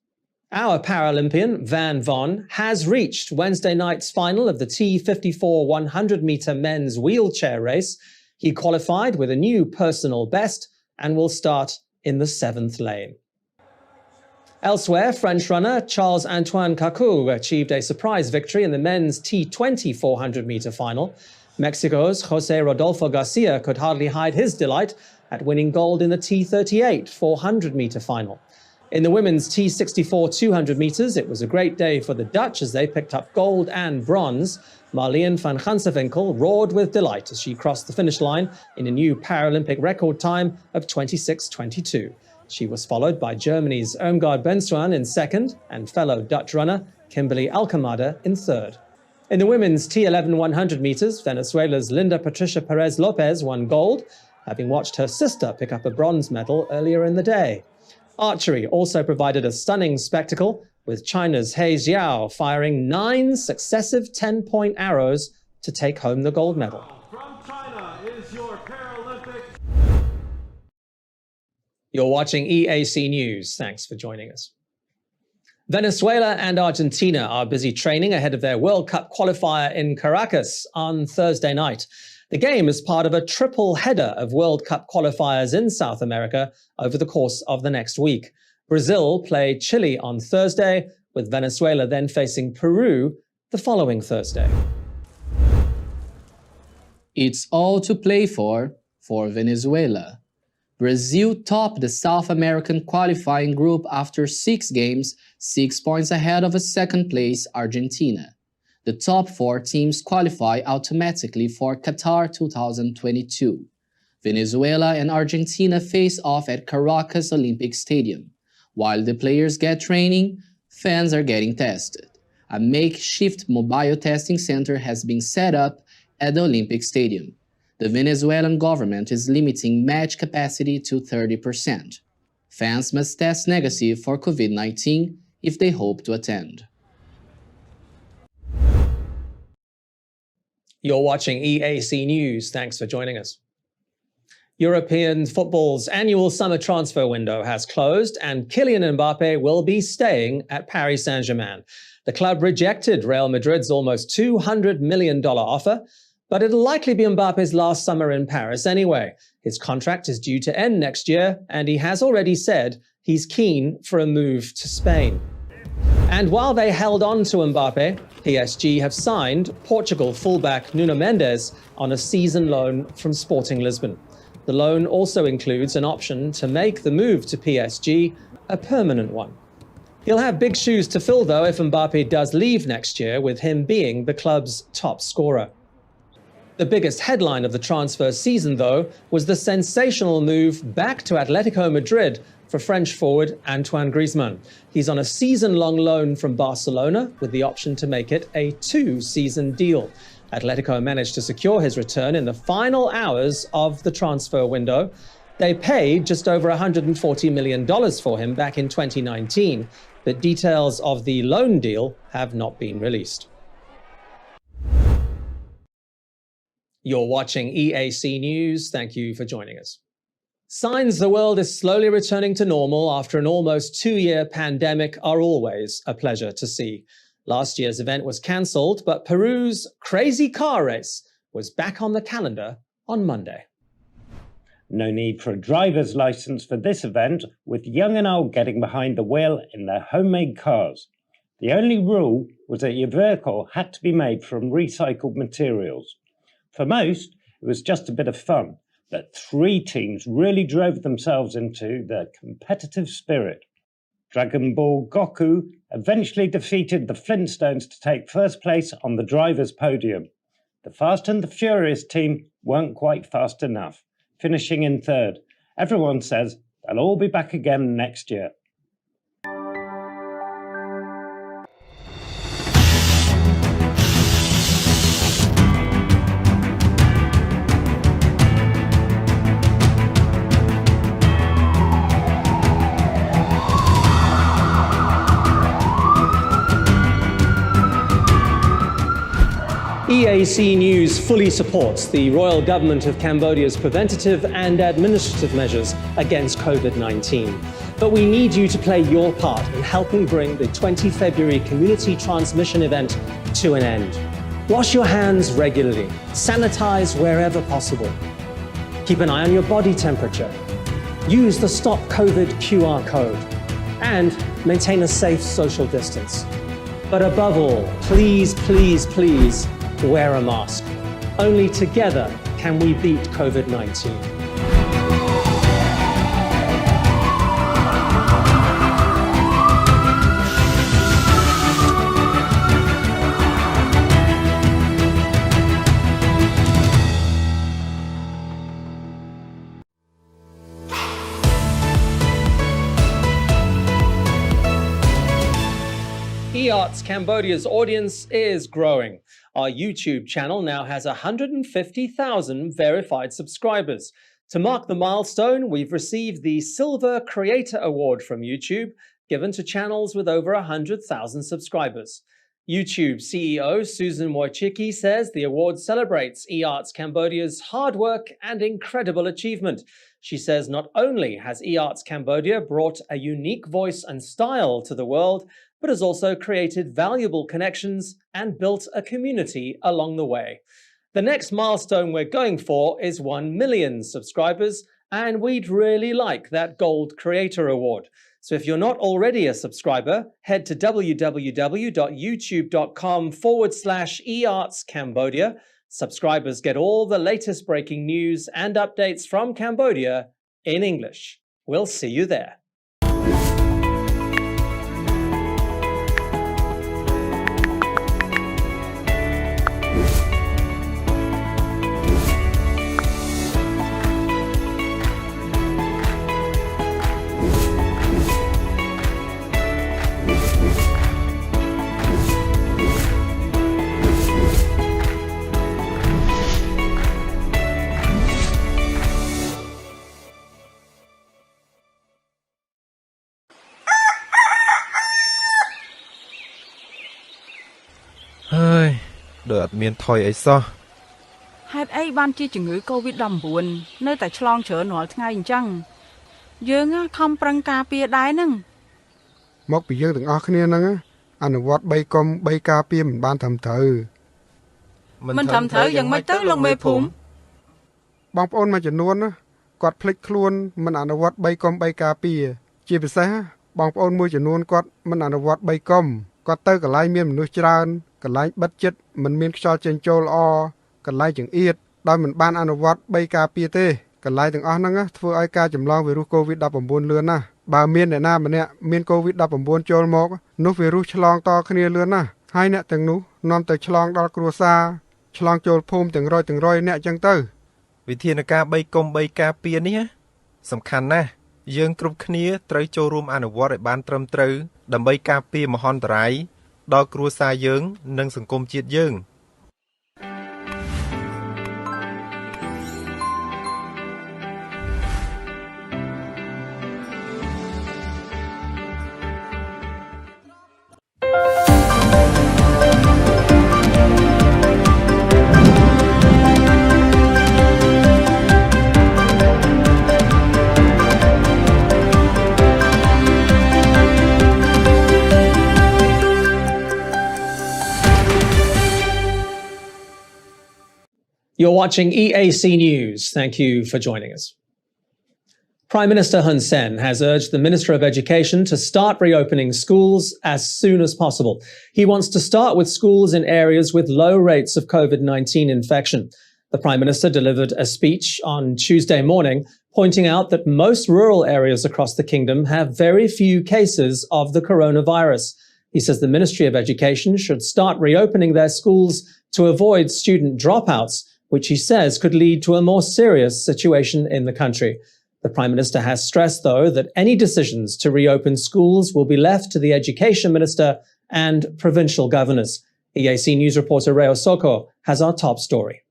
Our Paralympian, Van Von, has reached Wednesday night's final of the T54 100-meter men's wheelchair race. He qualified with a new personal best and will start in the 7th lane. Elsewhere, French runner Charles-Antoine Kakou achieved a surprise victory in the men's T20 400-meter final. Mexico's José Rodolfo Garcia could hardly hide his delight at winning gold in the T38 400-meter final. In the women's T64 200 meters, it was a great day for the Dutch as they picked up gold and bronze. Marleen van Gansevinkel roared with delight as she crossed the finish line in a new Paralympic record time of 26:22. She was followed by Germany's Irmgard Bensuan in second and fellow Dutch runner Kimberly Alcamada in third. In the women's T11 100 meters, Venezuela's Linda Patricia Perez Lopez won gold, having watched her sister pick up a bronze medal earlier in the day. Archery also provided a stunning spectacle, with China's He Jiao firing 9 successive 10-point arrows to take home the gold medal. From China is your Paralympic. You're watching EAC News. Thanks for joining us. Venezuela and Argentina are busy training ahead of their World Cup qualifier in Caracas on Thursday night. The game is part of a triple header of World Cup qualifiers in South America over the course of the next week. Brazil play Chile on Thursday, with Venezuela then facing Peru the following Thursday. It's all to play for Venezuela. Brazil topped the South American qualifying group after 6 games, 6 points ahead of a second-place Argentina. The top 4 teams qualify automatically for Qatar 2022. Venezuela and Argentina face off at Caracas Olympic Stadium. While the players get training, fans are getting tested. A makeshift mobile testing center has been set up at the Olympic Stadium. The Venezuelan government is limiting match capacity to 30%. Fans must test negative for COVID-19 if they hope to attend. You're watching EAC News. Thanks for joining us. European football's annual summer transfer window has closed, and Kylian Mbappe will be staying at Paris Saint-Germain. The club rejected Real Madrid's almost $200 million offer, but it'll likely be Mbappe's last summer in Paris anyway. His contract is due to end next year, and he has already said he's keen for a move to Spain. And while they held on to Mbappe, PSG have signed Portugal fullback Nuno Mendes on a season loan from Sporting Lisbon. The loan also includes an option to make the move to PSG a permanent one. He'll have big shoes to fill, though, if Mbappe does leave next year, with him being the club's top scorer. The biggest headline of the transfer season, though, was the sensational move back to Atletico Madrid for French forward Antoine Griezmann. He's on a season-long loan from Barcelona with the option to make it a 2-season deal. Atletico managed to secure his return in the final hours of the transfer window. They paid just over $140 million for him back in 2019, but details of the loan deal have not been released. You're watching EAC News. Thank you for joining us. Signs the world is slowly returning to normal after an almost 2-year pandemic are always a pleasure to see. Last year's event was cancelled, but Peru's crazy car race was back on the calendar on Monday. No need for a driver's license for this event, with young and old getting behind the wheel in their homemade cars. The only rule was that your vehicle had to be made from recycled materials. For most, it was just a bit of fun, but 3 teams really drove themselves into the competitive spirit. Dragon Ball Goku eventually defeated the Flintstones to take first place on the driver's podium. The Fast and the Furious team weren't quite fast enough, finishing in 3rd. Everyone says they'll all be back again next year. EAC News fully supports the Royal Government of Cambodia's preventative and administrative measures against COVID-19. But we need you to play your part in helping bring the 20 February community transmission event to an end. Wash your hands regularly, sanitize wherever possible. Keep an eye on your body temperature. Use the Stop COVID QR code and maintain a safe social distance. But above all, please, please, please, wear a mask. Only together can we beat COVID-19. eArts Cambodia's audience is growing. Our YouTube channel now has 150,000 verified subscribers. To mark the milestone, we've received the Silver Creator Award from YouTube, given to channels with over 100,000 subscribers. YouTube CEO Susan Wojcicki says the award celebrates eArts Cambodia's hard work and incredible achievement. She says not only has eArts Cambodia brought a unique voice and style to the world, but has also created valuable connections and built a community along the way. The next milestone we're going for is 1 million subscribers, and we'd really like that Gold Creator Award. So if you're not already a subscriber, head to www.youtube.com/eArtsCambodia. Subscribers get all the latest breaking news and updates from Cambodia in English. We'll see you there. Hơi, đợi ạt miền thòi ấy sao? ហេតុអីបានជាជំងឺ COVID-19 នៅតែឆ្លងច្រើនរាល់ថ្ងៃអញ្ចឹងយើងខំប្រឹងការពារដែរហ្នឹង មកពីយើងទាំងអស់គ្នាហ្នឹងអនុវត្ត3កុំ3ការពារមិនបានត្រឹមត្រូវ មិនត្រឹមត្រូវយ៉ាងម៉េចទៅលោកមេភូមិ បងប្អូនមួយចំនួនគាត់ភ្លេចខ្លួនមិនអនុវត្ត3កុំ3ការពារជាពិសេសបងប្អូនមួយចំនួនគាត់មិនអនុវត្ត3កុំគាត់ទៅកន្លែងមានមនុស្សច្រើន កន្លែងបិទជិតមិនមានខ្យល់ចេញចូលល្អកន្លែងចង្អៀតដោយមិនបានអនុវត្ត3ការពារទេកន្លែងទាំងអស់ហ្នឹងធ្វើឲ្យការចម្លងវីរុស COVID-19 លឿនណាស់ បើមានអ្នកណាម្នាក់មាន COVID-19 ចូលមកនោះវីរុសឆ្លងតគ្នាលឿនណាស់ហើយអ្នកទាំងនោះនាំទៅឆ្លងដល់គ្រួសារឆ្លងចូលភូមិទាំងរយអ្នកចឹងទៅ វិធានការ3កុំ3ការពារនេះសំខាន់ណាស់យើងគ្រប់គ្នាត្រូវចូលរួមអនុវត្តឲ្យបានត្រឹមត្រូវដើម្បីការពារមហន្តរាយដល់គ្រួសារយើងនិងសង្គមជាតិយើង You're watching EAC News. Thank you for joining us. Prime Minister Hun Sen has urged the Minister of Education to start reopening schools as soon as possible. He wants to start with schools in areas with low rates of COVID-19 infection. The Prime Minister delivered a speech on Tuesday morning, pointing out that most rural areas across the kingdom have very few cases of the coronavirus. He says the Ministry of Education should start reopening their schools to avoid student dropouts, which he says could lead to a more serious situation in the country. The Prime Minister has stressed, though, that any decisions to reopen schools will be left to the Education Minister and provincial governors. EAC News reporter Reo Soko has our top story.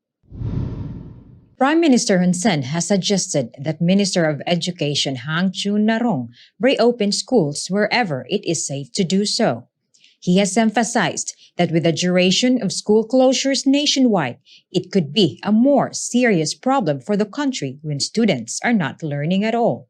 Prime Minister Hun Sen has suggested that Minister of Education Hang Chun-narong reopen schools wherever it is safe to do so. He has emphasized that with the duration of school closures nationwide, it could be a more serious problem for the country when students are not learning at all.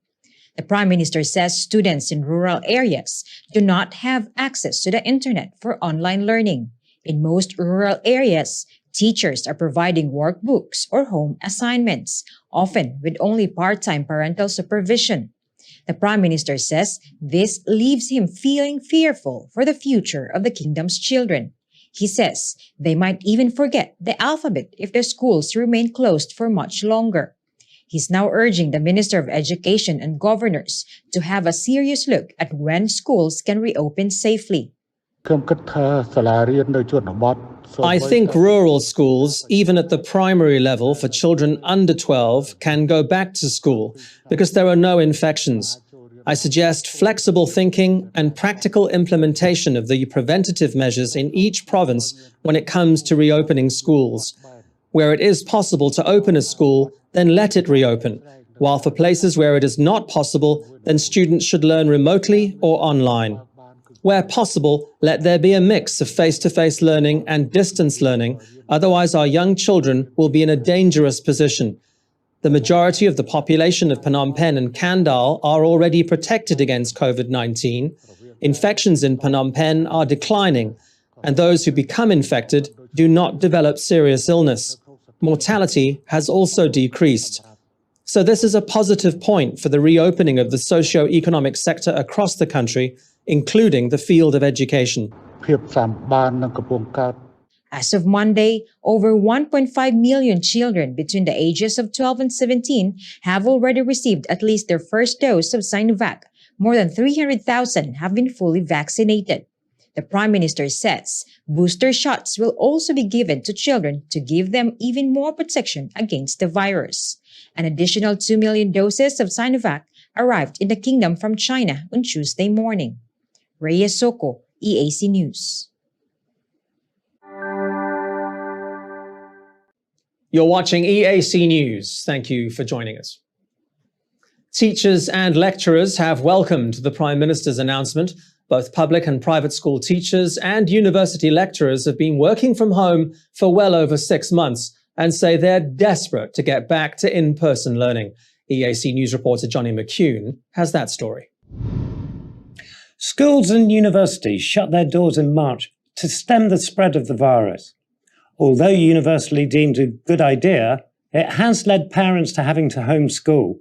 The Prime Minister says students in rural areas do not have access to the internet for online learning. In most rural areas, teachers are providing workbooks or home assignments, often with only part-time parental supervision. The Prime Minister says this leaves him feeling fearful for the future of the kingdom's children. He says they might even forget the alphabet if the schools remain closed for much longer. He's now urging the Minister of Education and governors to have a serious look at when schools can reopen safely. I think rural schools, even at the primary level for children under 12, can go back to school because there are no infections. I suggest flexible thinking and practical implementation of the preventative measures in each province when it comes to reopening schools. Where it is possible to open a school, then let it reopen, while for places where it is not possible, then students should learn remotely or online. Where possible, let there be a mix of face-to-face learning and distance learning, otherwise our young children will be in a dangerous position. The majority of the population of Phnom Penh and Kandal are already protected against COVID-19. Infections in Phnom Penh are declining, and those who become infected do not develop serious illness. Mortality has also decreased. So this is a positive point for the reopening of the socio-economic sector across the country, including the field of education. As of Monday, over 1.5 million children between the ages of 12 and 17 have already received at least their first dose of Sinovac. More than 300,000 have been fully vaccinated. The Prime Minister says booster shots will also be given to children to give them even more protection against the virus. An additional 2 million doses of Sinovac arrived in the kingdom from China on Tuesday morning. Reyes Soko, EAC News. You're watching EAC News. Thank you for joining us. Teachers and lecturers have welcomed the Prime Minister's announcement. Both public and private school teachers and university lecturers have been working from home for well over 6 months and say they're desperate to get back to in-person learning. EAC News reporter Johnny McCune has that story. Schools and universities shut their doors in March to stem the spread of the virus. Although universally deemed a good idea, it has led parents to having to homeschool,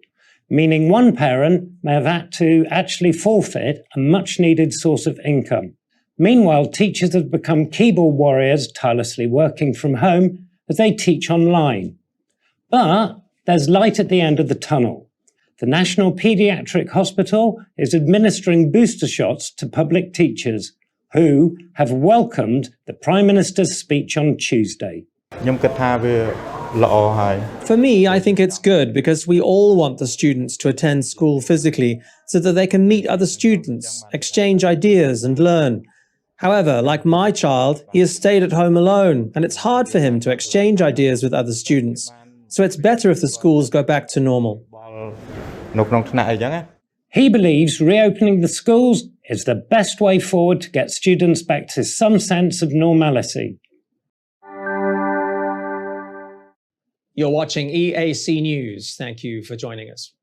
meaning one parent may have had to actually forfeit a much-needed source of income. Meanwhile, teachers have become keyboard warriors, tirelessly working from home as they teach online. But there's light at the end of the tunnel. The National Paediatric Hospital is administering booster shots to public teachers who have welcomed the Prime Minister's speech on Tuesday. For me, I think it's good because we all want the students to attend school physically so that they can meet other students, exchange ideas and learn. However, like my child, he has stayed at home alone and it's hard for him to exchange ideas with other students. So it's better if the schools go back to normal. He believes reopening the schools is the best way forward to get students back to some sense of normality. You're watching EAC News. Thank you for joining us.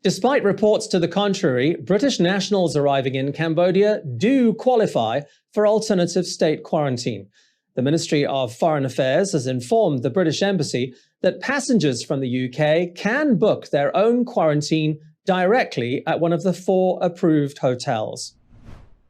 Despite reports to the contrary, British nationals arriving in Cambodia do qualify for alternative state quarantine. The Ministry of Foreign Affairs has informed the British Embassy that passengers from the UK can book their own quarantine directly at one of the 4 approved hotels.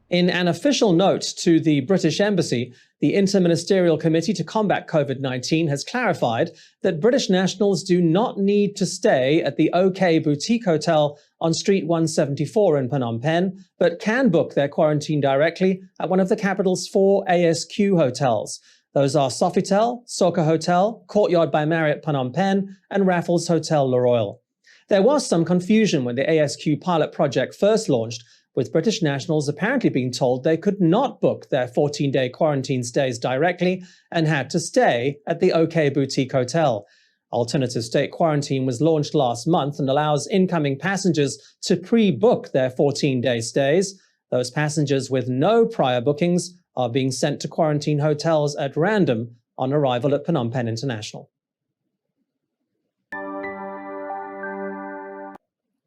In an official note to the British Embassy, the Interministerial Committee to Combat COVID-19 has clarified that British nationals do not need to stay at the OK Boutique Hotel on Street 174 in Phnom Penh, but can book their quarantine directly at one of the capital's 4 ASQ hotels. Those are Sofitel, Soka Hotel, Courtyard by Marriott Phnom Penh, and Raffles Hotel Le Royal. There was some confusion when the ASQ pilot project first launched, with British nationals apparently being told they could not book their 14-day quarantine stays directly and had to stay at the OK Boutique Hotel. Alternative state quarantine was launched last month and allows incoming passengers to pre-book their 14-day stays. Those passengers with no prior bookings are being sent to quarantine hotels at random on arrival at Phnom Penh International.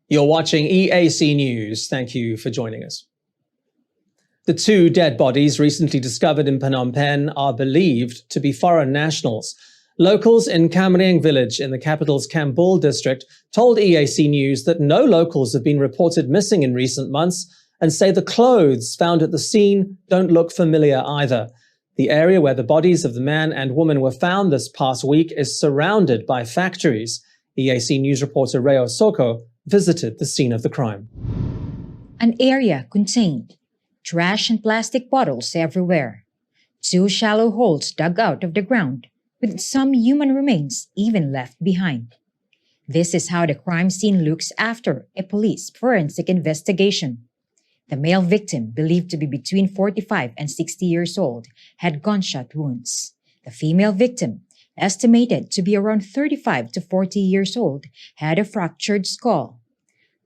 You're watching EAC News. Thank you for joining us. The 2 dead bodies recently discovered in Phnom Penh are believed to be foreign nationals. Locals in Cam Ranh village in the capital's Kambul district told EAC News that no locals have been reported missing in recent months and say the clothes found at the scene don't look familiar either. The area where the bodies of the man and woman were found this past week is surrounded by factories. EAC News reporter Reo Soko visited the scene of the crime. An area contained trash and plastic bottles everywhere, 2 shallow holes dug out of the ground, with some human remains even left behind. This is how the crime scene looks after a police forensic investigation. The male victim, believed to be between 45 and 60 years old, had gunshot wounds. The female victim, estimated to be around 35 to 40 years old, had a fractured skull.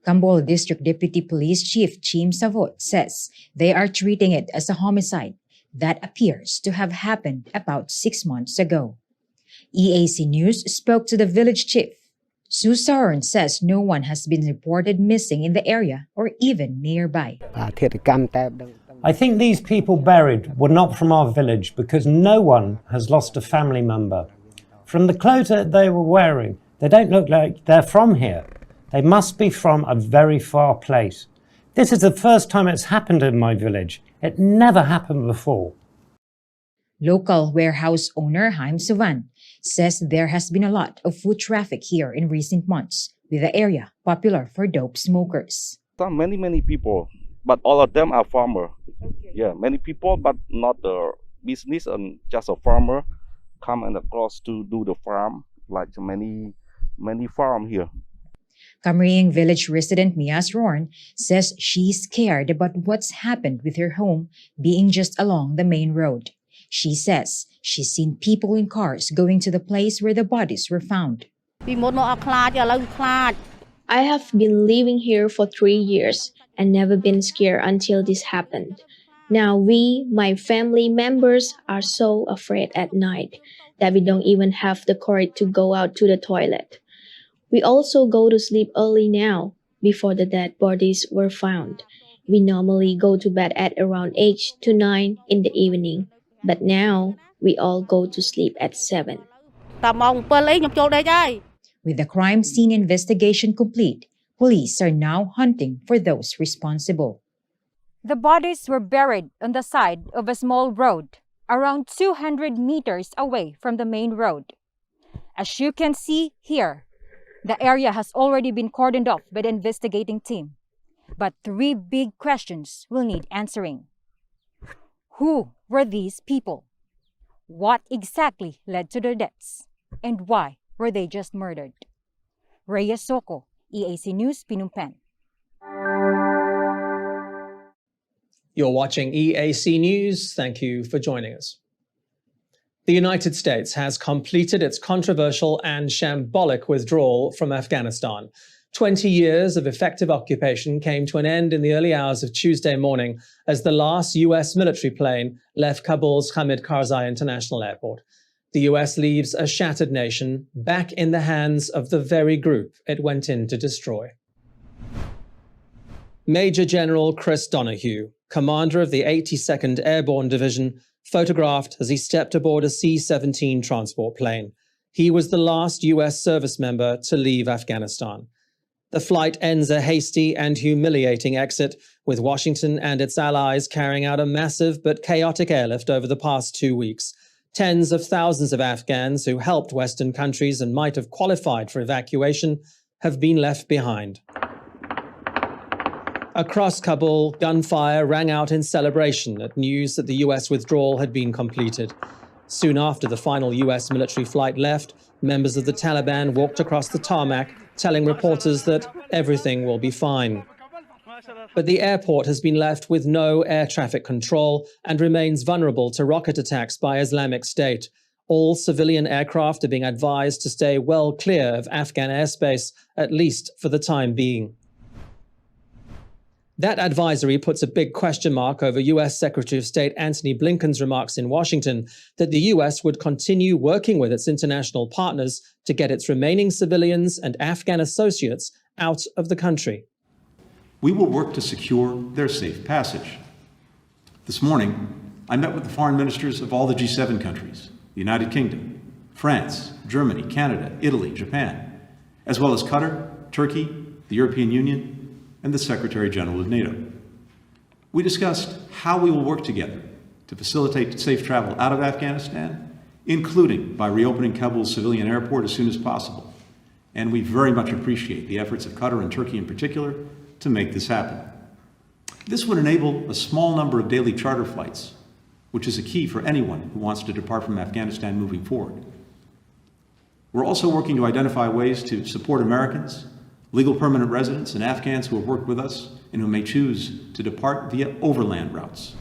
Kambul District Deputy Police Chief Chim Savot says they are treating it as a homicide that appears to have happened about 6 months ago. EAC News spoke to the village chief. Sue Saron says no one has been reported missing in the area or even nearby. I think these people buried were not from our village because no one has lost a family member. From the clothes that they were wearing, they don't look like they're from here. They must be from a very far place. This is the first time it's happened in my village. It never happened before. Local warehouse owner Haim Suvan says there has been a lot of foot traffic here in recent months, with the area popular for dope smokers. Many people, but all of them are farmer. Okay. Yeah, many people, but not the business and just a farmer come and across to do the farm, like many farm here. Cam Ranh village resident Mias Rorn says she's scared about what's happened with her home being just along the main road. She says she's seen people in cars going to the place where the bodies were found. I have been living here for 3 years and never been scared until this happened. Now we, my family members, are so afraid at night that we don't even have the courage to go out to the toilet. We also go to sleep early now, before the dead bodies were found. We normally go to bed at around 8 to 9 in the evening, but now we all go to sleep at 7. With the crime scene investigation complete, police are now hunting for those responsible. The bodies were buried on the side of a small road, around 200 meters away from the main road. As you can see here, The area has already been cordoned off by the investigating team. But 3 big questions will need answering. Who were these people? What exactly led to their deaths? And why were they just murdered? Reyes Soko, EAC News, Phnom Penh. You're watching EAC News. Thank you for joining us. The United States has completed its controversial and shambolic withdrawal from Afghanistan. 20 years of effective occupation came to an end in the early hours of Tuesday morning as the last U.S. military plane left Kabul's Hamid Karzai International Airport. The U.S. leaves a shattered nation back in the hands of the very group it went in to destroy. Major General Chris Donahue, commander of the 82nd Airborne Division, photographed as he stepped aboard a C-17 transport plane. He was the last U.S. service member to leave Afghanistan. The flight ends a hasty and humiliating exit, with Washington and its allies carrying out a massive but chaotic airlift over the past 2 weeks. Tens of thousands of Afghans who helped Western countries and might have qualified for evacuation have been left behind. Across Kabul, gunfire rang out in celebration at news that the U.S. withdrawal had been completed. Soon after the final U.S. military flight left, members of the Taliban walked across the tarmac, telling reporters that everything will be fine. But the airport has been left with no air traffic control and remains vulnerable to rocket attacks by Islamic State. All civilian aircraft are being advised to stay well clear of Afghan airspace, at least for the time being. That advisory puts a big question mark over U.S. Secretary of State Antony Blinken's remarks in Washington that the U.S. would continue working with its international partners to get its remaining civilians and Afghan associates out of the country. We will work to secure their safe passage. This morning, I met with the foreign ministers of all the G7 countries, the United Kingdom, France, Germany, Canada, Italy, Japan, as well as Qatar, Turkey, the European Union, and the Secretary General of NATO. We discussed how we will work together to facilitate safe travel out of Afghanistan, including by reopening Kabul's civilian airport as soon as possible. And we very much appreciate the efforts of Qatar and Turkey in particular to make this happen. This would enable a small number of daily charter flights, which is a key for anyone who wants to depart from Afghanistan moving forward. We're also working to identify ways to support Americans, legal permanent residents, and Afghans who have worked with us and who may choose to depart via overland routes.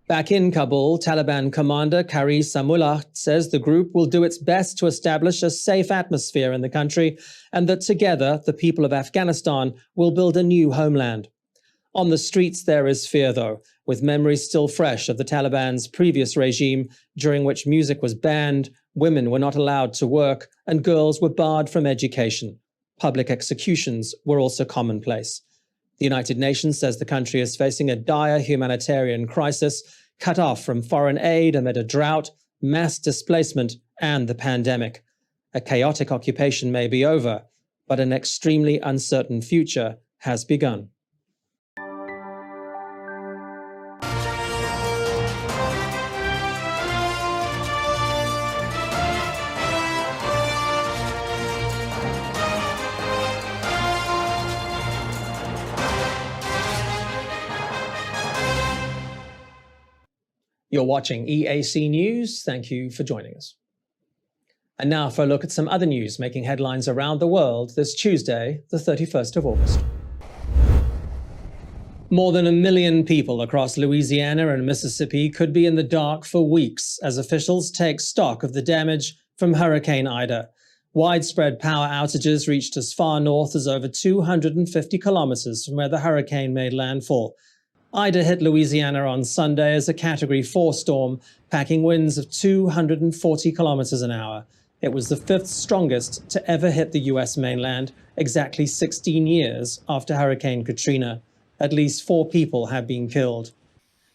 Back in Kabul, Taliban commander Qari Samullah says the group will do its best to establish a safe atmosphere in the country and that together the people of Afghanistan will build a new homeland. On the streets there is fear, though, with memories still fresh of the Taliban's previous regime, during which music was banned, women were not allowed to work, and girls were barred from education. Public executions were also commonplace. The United Nations says the country is facing a dire humanitarian crisis, cut off from foreign aid amid a drought, mass displacement, and the pandemic. A chaotic occupation may be over, but an extremely uncertain future has begun. You're watching EAC News. Thank you for joining us. And now for a look at some other news making headlines around the world this Tuesday, the 31st of August. More than 1 million people across Louisiana and Mississippi could be in the dark for weeks as officials take stock of the damage from Hurricane Ida. Widespread power outages reached as far north as over 250 kilometers from where the hurricane made landfall. Ida hit Louisiana on Sunday as a Category 4 storm, packing winds of 240 kilometers an hour. It was the 5th strongest to ever hit the U.S. mainland, exactly 16 years after Hurricane Katrina. At least 4 people have been killed.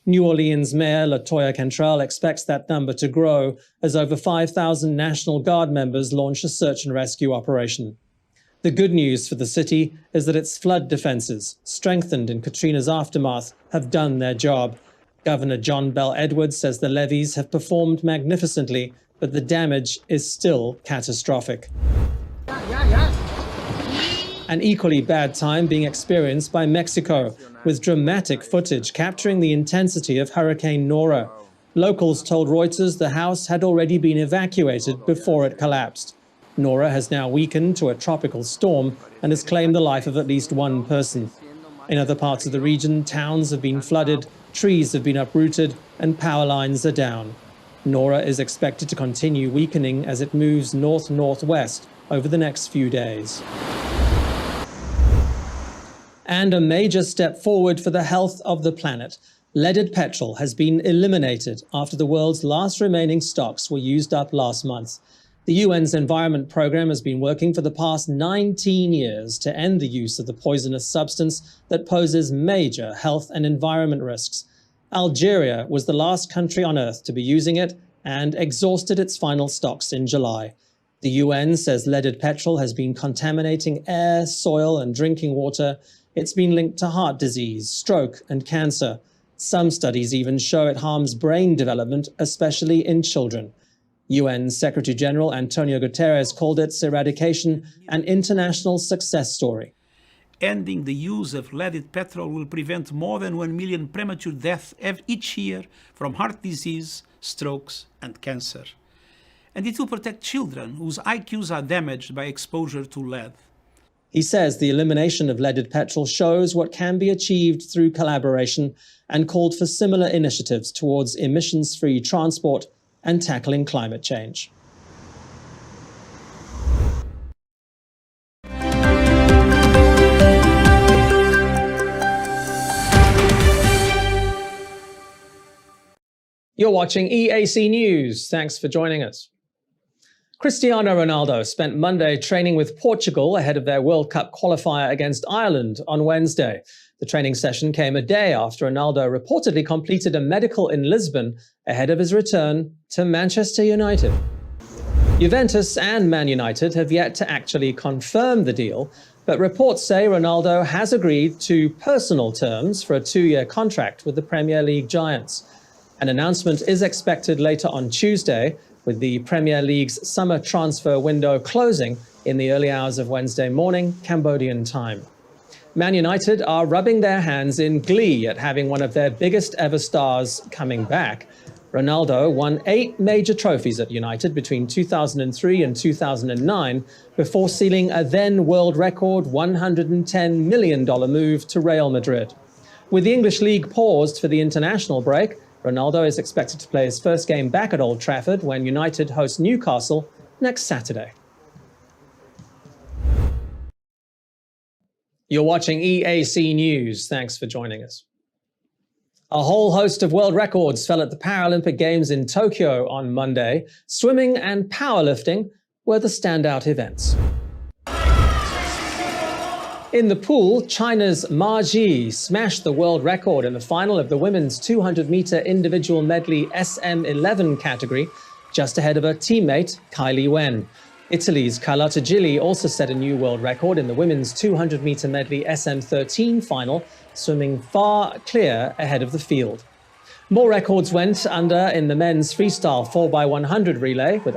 New Orleans Mayor LaToya Cantrell expects that number to grow as over 5,000 National Guard members launch a search and rescue operation. The good news for the city is that its flood defenses, strengthened in Katrina's aftermath, have done their job. Governor John Bell Edwards says the levees have performed magnificently, but the damage is still catastrophic. An equally bad time being experienced by Mexico, with dramatic footage capturing the intensity of Hurricane Nora. Locals told Reuters the house had already been evacuated before it collapsed. Nora has now weakened to a tropical storm and has claimed the life of at least one person. In other parts of the region, towns have been flooded, trees have been uprooted, and power lines are down. Nora is expected to continue weakening as it moves north-northwest over the next few days. And a major step forward for the health of the planet. Leaded petrol has been eliminated after the world's last remaining stocks were used up last month. The UN's Environment Programme has been working for the past 19 years to end the use of the poisonous substance that poses major health and environment risks. Algeria was the last country on Earth to be using it and exhausted its final stocks in July. The UN says leaded petrol has been contaminating air, soil, and drinking water. It's been linked to heart disease, stroke, and cancer. Some studies even show it harms brain development, especially in children. UN Secretary General Antonio Guterres called its eradication an international success story. Ending the use of leaded petrol will prevent more than 1 million premature deaths each year from heart disease, strokes, and cancer. And it will protect children whose IQs are damaged by exposure to lead. He says the elimination of leaded petrol shows what can be achieved through collaboration and called for similar initiatives towards emissions-free transport and tackling climate change. You're watching EAC News. Thanks for joining us. Cristiano Ronaldo spent Monday training with Portugal ahead of their World Cup qualifier against Ireland on Wednesday. The training session came a day after Ronaldo reportedly completed a medical in Lisbon ahead of his return to Manchester United. Juventus and Man United have yet to actually confirm the deal, but reports say Ronaldo has agreed to personal terms for a 2-year contract with the Premier League giants. An announcement is expected later on Tuesday, with the Premier League's summer transfer window closing in the early hours of Wednesday morning, Cambodian time. Man United are rubbing their hands in glee at having one of their biggest ever stars coming back. Ronaldo won 8 major trophies at United between 2003 and 2009 before sealing a then world record $110 million move to Real Madrid. With the English League paused for the international break, Ronaldo is expected to play his first game back at Old Trafford when United host Newcastle next Saturday. You're watching EAC News. Thanks for joining us. A whole host of world records fell at the Paralympic Games in Tokyo on Monday. Swimming and powerlifting were the standout events. In the pool, China's Ma Ji smashed the world record in the final of the women's 200-meter individual medley SM11 category, just ahead of her teammate Kylie Wen. Italy's Carlotta Gilli also set a new world record in the women's 200-meter medley SM13 final, swimming far clear ahead of the field. More records went under in the men's freestyle 4x100 relay, with